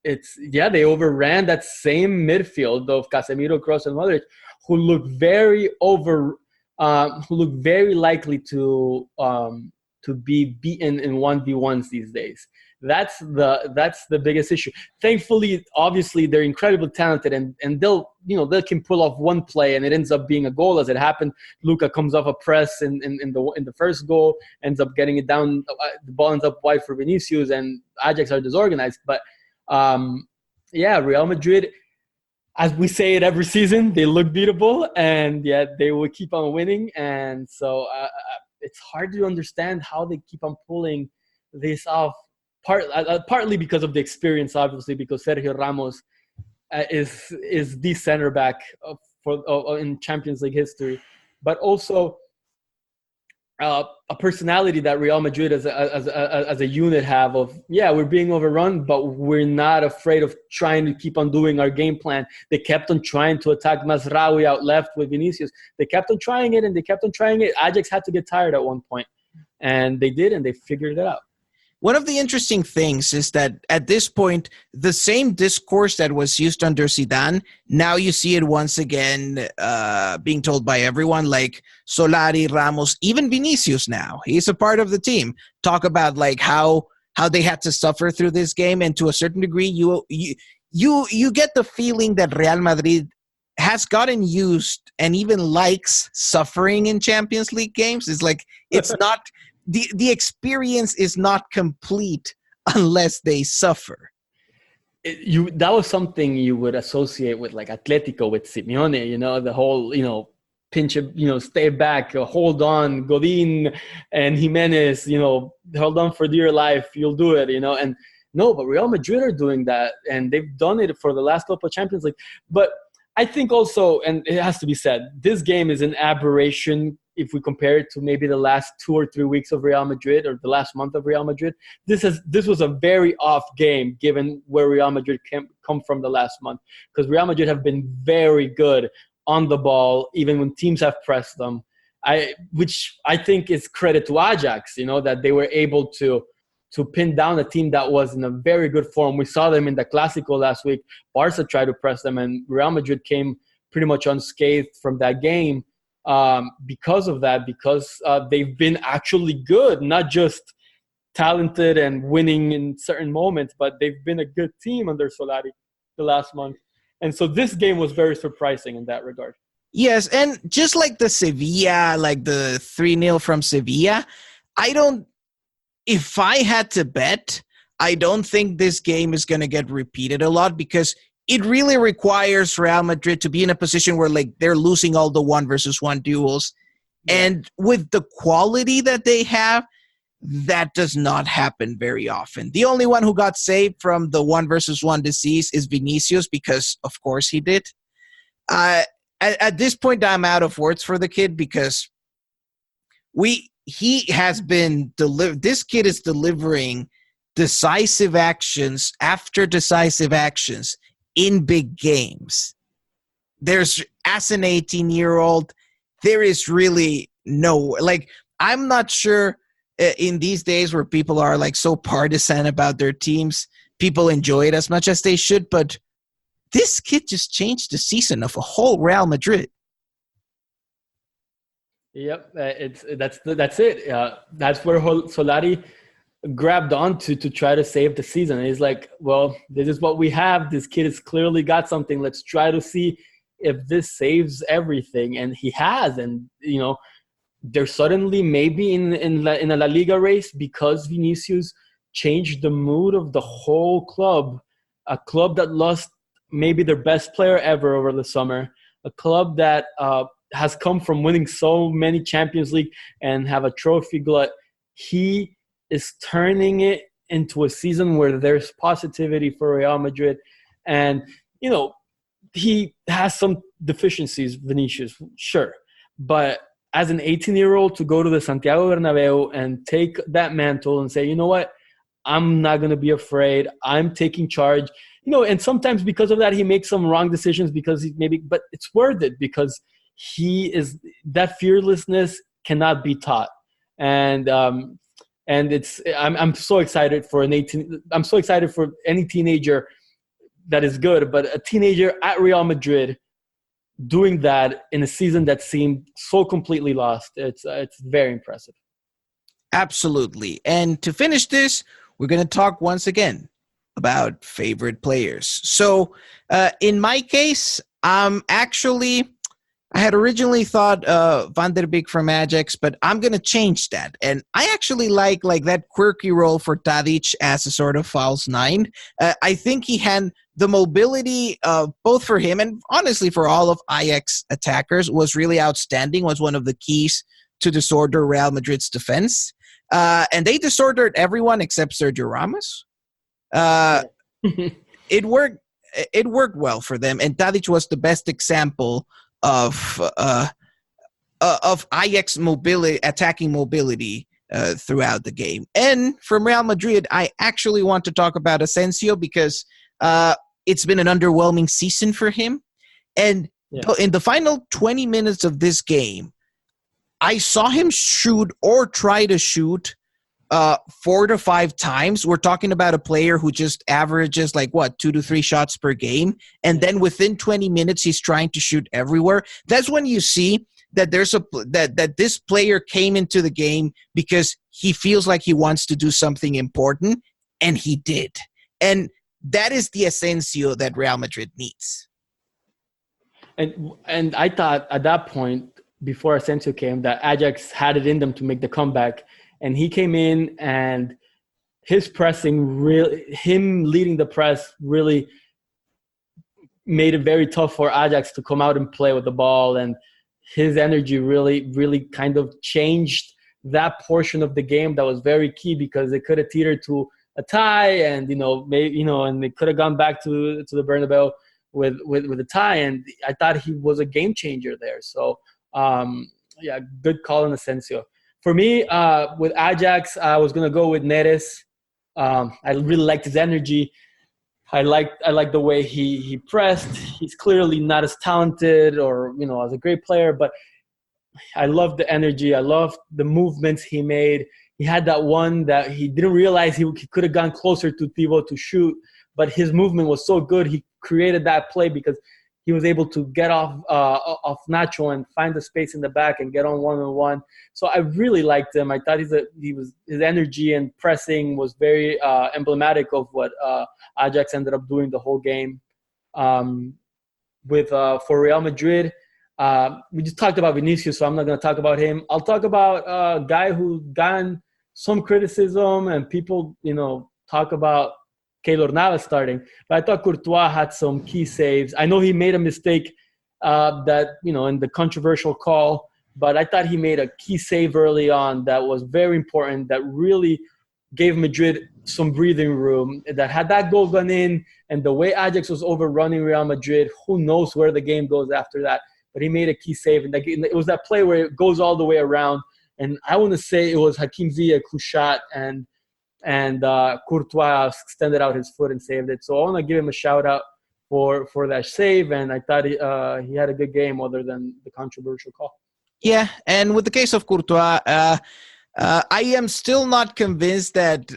they overran that same midfield of Casemiro, Kroos, and Modric, who look very likely to be beaten in 1v1s these days. That's the biggest issue. Thankfully, obviously, they're incredibly talented, and they can pull off one play and it ends up being a goal, as it happened. Luka comes off a press in the first goal, ends up getting it down. The ball ends up wide for Vinicius, and Ajax are disorganized. But Real Madrid, as we say it every season, they look beatable, and yet they will keep on winning. And so it's hard to understand how they keep on pulling this off. Partly because of the experience, obviously, because Sergio Ramos is the center back in Champions League history, but also a personality that Real Madrid as a unit have of, we're being overrun, but we're not afraid of trying to keep on doing our game plan. They kept on trying to attack Mazraoui out left with Vinicius. They kept on trying it, and they kept on trying it. Ajax had to get tired at one point, and they did, and they figured it out. One of the interesting things is that at this point, the same discourse that was used under Zidane, now you see it once again being told by everyone, like Solari, Ramos, even Vinicius now. He's a part of the team. Talk about like how they had to suffer through this game, and to a certain degree, you get the feeling that Real Madrid has gotten used and even likes suffering in Champions League games. It's like it's not... The experience is not complete unless they suffer. That was something you would associate with like Atletico with Simeone, the whole, pinch, stay back, hold on, Godin and Jimenez, hold on for dear life, you'll do it, and no, but Real Madrid are doing that, and they've done it for the last couple of Champions League. But I think also, and it has to be said, this game is an aberration if we compare it to maybe the last 2 or 3 weeks of Real Madrid or the last month of Real Madrid. This was a very off game given where Real Madrid come from the last month, because Real Madrid have been very good on the ball even when teams have pressed them, which I think is credit to Ajax, that they were able to pin down a team that was in a very good form. We saw them in the Clásico last week. Barca tried to press them, and Real Madrid came pretty much unscathed from that game. Because of that, because they've been actually good, not just talented and winning in certain moments, but they've been a good team under Solari the last month. And so this game was very surprising in that regard. Yes, and just like the Sevilla, like the 3-0 from Sevilla, if I had to bet, I don't think this game is going to get repeated a lot, because it really requires Real Madrid to be in a position where like they're losing all the 1-versus-1 duels. Yeah. And with the quality that they have, that does not happen very often. The only one who got saved from the 1-versus-1 disease is Vinicius, because of course he did. At this point, I'm out of words for the kid, because he has been this kid is delivering decisive actions after decisive actions in big games. There's, as an 18-year-old, there is really I'm not sure in these days where people are like so partisan about their teams, people enjoy it as much as they should, but this kid just changed the season of a whole Real Madrid. Yep, that's it. That's where Solari grabbed onto to try to save the season. And he's like, well, this is what we have. This kid has clearly got something. Let's try to see if this saves everything. And he has. And, they're suddenly maybe in a La Liga race because Vinicius changed the mood of the whole club. A club that lost maybe their best player ever over the summer. A club that has come from winning so many Champions League and have a trophy glut. He is turning it into a season where there's positivity for Real Madrid. And, he has some deficiencies, Vinicius, sure. But as an 18-year-old to go to the Santiago Bernabeu and take that mantle and say, you know what, I'm not going to be afraid. I'm taking charge. And sometimes because of that, he makes some wrong decisions but it's worth it because that fearlessness cannot be taught. And I'm so excited for I'm so excited for any teenager that is good, but a teenager at Real Madrid doing that in a season that seemed so completely lost, it's very impressive. Absolutely. And to finish this, we're going to talk once again about favorite players. So in my case, I had originally thought Van der Beek from Ajax, but I'm going to change that. And I actually like that quirky role for Tadic as a sort of false nine. I think he had the mobility, both for him and honestly for all of Ajax attackers, was really outstanding, was one of the keys to disorder Real Madrid's defense. And they disordered everyone except Sergio Ramos. It worked well for them, and Tadic was the best example of Ajax mobility, attacking mobility throughout the game. And from Real Madrid, I actually want to talk about Asensio because it's been an underwhelming season for him. And in the final 20 minutes of this game, I saw him shoot or try to shoot 4 to 5 times. We're talking about a player who just averages 2 to 3 shots per game. And then within 20 minutes, he's trying to shoot everywhere. That's when you see that that this player came into the game because he feels like he wants to do something important, and he did. And that is the Asensio that Real Madrid needs. And I thought at that point, before Asensio came, that Ajax had it in them to make the comeback. And he came in, and his pressing, him leading the press, really made it very tough for Ajax to come out and play with the ball. And his energy really, really kind of changed that portion of the game that was very key, because it could have teetered to a tie, and and they could have gone back to the Bernabeu with a tie. And I thought he was a game changer there. So good call on Asensio. For me, with Ajax, I was going to go with Neres. I really liked his energy. I like the way he pressed. He's clearly not as talented or, as a great player, but I loved the energy. I loved the movements he made. He had that one that he didn't realize he could have gone closer to Thibaut to shoot, but his movement was so good. He created that play because he was able to get off Nacho and find the space in the back and get on one-on-one. So I really liked him. I thought his energy and pressing was very emblematic of what Ajax ended up doing the whole game. For Real Madrid, we just talked about Vinicius, so I'm not going to talk about him. I'll talk about a guy who's gotten some criticism, and people, talk about Keylor Navas starting, but I thought Courtois had some key saves. I know he made a mistake in the controversial call, but I thought he made a key save early on that was very important, that really gave Madrid some breathing room. That had that goal gone in, and the way Ajax was overrunning Real Madrid, who knows where the game goes after that. But he made a key save, and it was that play where it goes all the way around. And I want to say it was Hakim Ziyech who shot, and Courtois extended out his foot and saved it. So I want to give him a shout out for that save, and I thought he had a good game other than the controversial call. Yeah, and with the case of Courtois, I am still not convinced that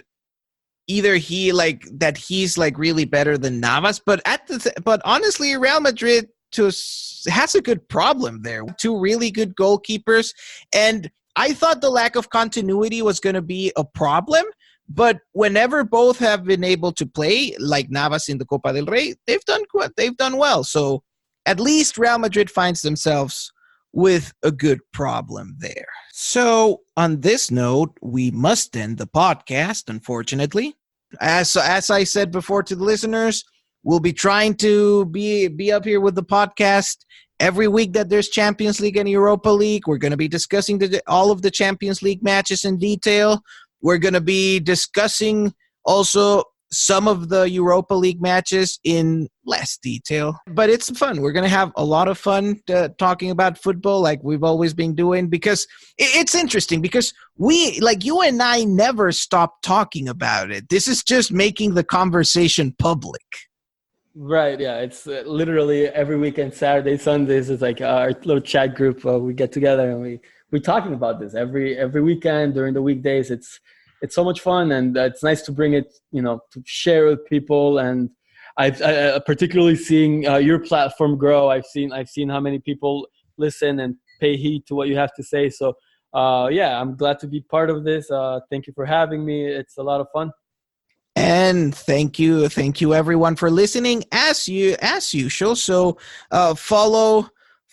either he's really better than Navas, but honestly, Real Madrid has a good problem there. 2 really good goalkeepers, and I thought the lack of continuity was going to be a problem. But whenever both have been able to play, like Navas in the Copa del Rey, they've done well. So at least Real Madrid finds themselves with a good problem there. So on this note, we must end the podcast, unfortunately. As I said before to the listeners, we'll be trying to be up here with the podcast every week that there's Champions League and Europa League. We're going to be discussing all of the Champions League matches in detail. We're going to be discussing also some of the Europa League matches in less detail, but it's fun. We're going to have a lot of fun talking about football like we've always been doing, because it's interesting, because we, like you and I, never stop talking about it. This is just making the conversation public. Right, yeah. It's literally every weekend, Saturday, Sundays, it's like our little chat group. We get together and we're talking about this every weekend during the weekdays. It's so much fun, and it's nice to bring it, to share with people. And I've particularly seeing your platform grow. I've seen how many people listen and pay heed to what you have to say. So yeah, I'm glad to be part of this. Thank you for having me. It's a lot of fun. And thank you everyone for listening as usual. So follow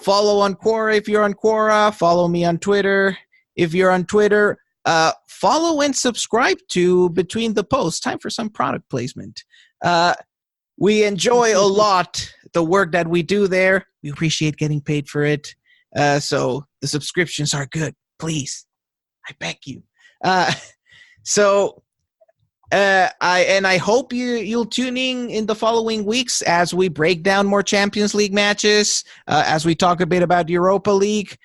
on Quora if you're on Quora. Follow me on Twitter if you're on Twitter. Follow and subscribe to Between the Posts. Time for some product placement. We enjoy a lot the work that we do there. We appreciate getting paid for it. So the subscriptions are good. Please, I beg you. I hope you'll tune in the following weeks as we break down more Champions League matches, as we talk a bit about Europa League.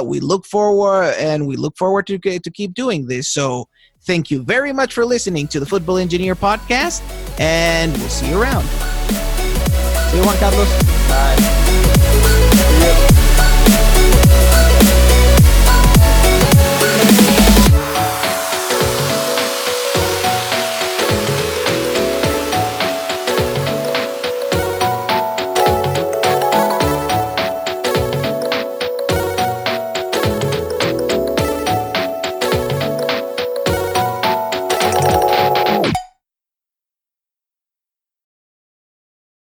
We look forward to keep doing this. So thank you very much for listening to the Football Engineer podcast, and we'll see you around. See you, Juan Carlos. Bye.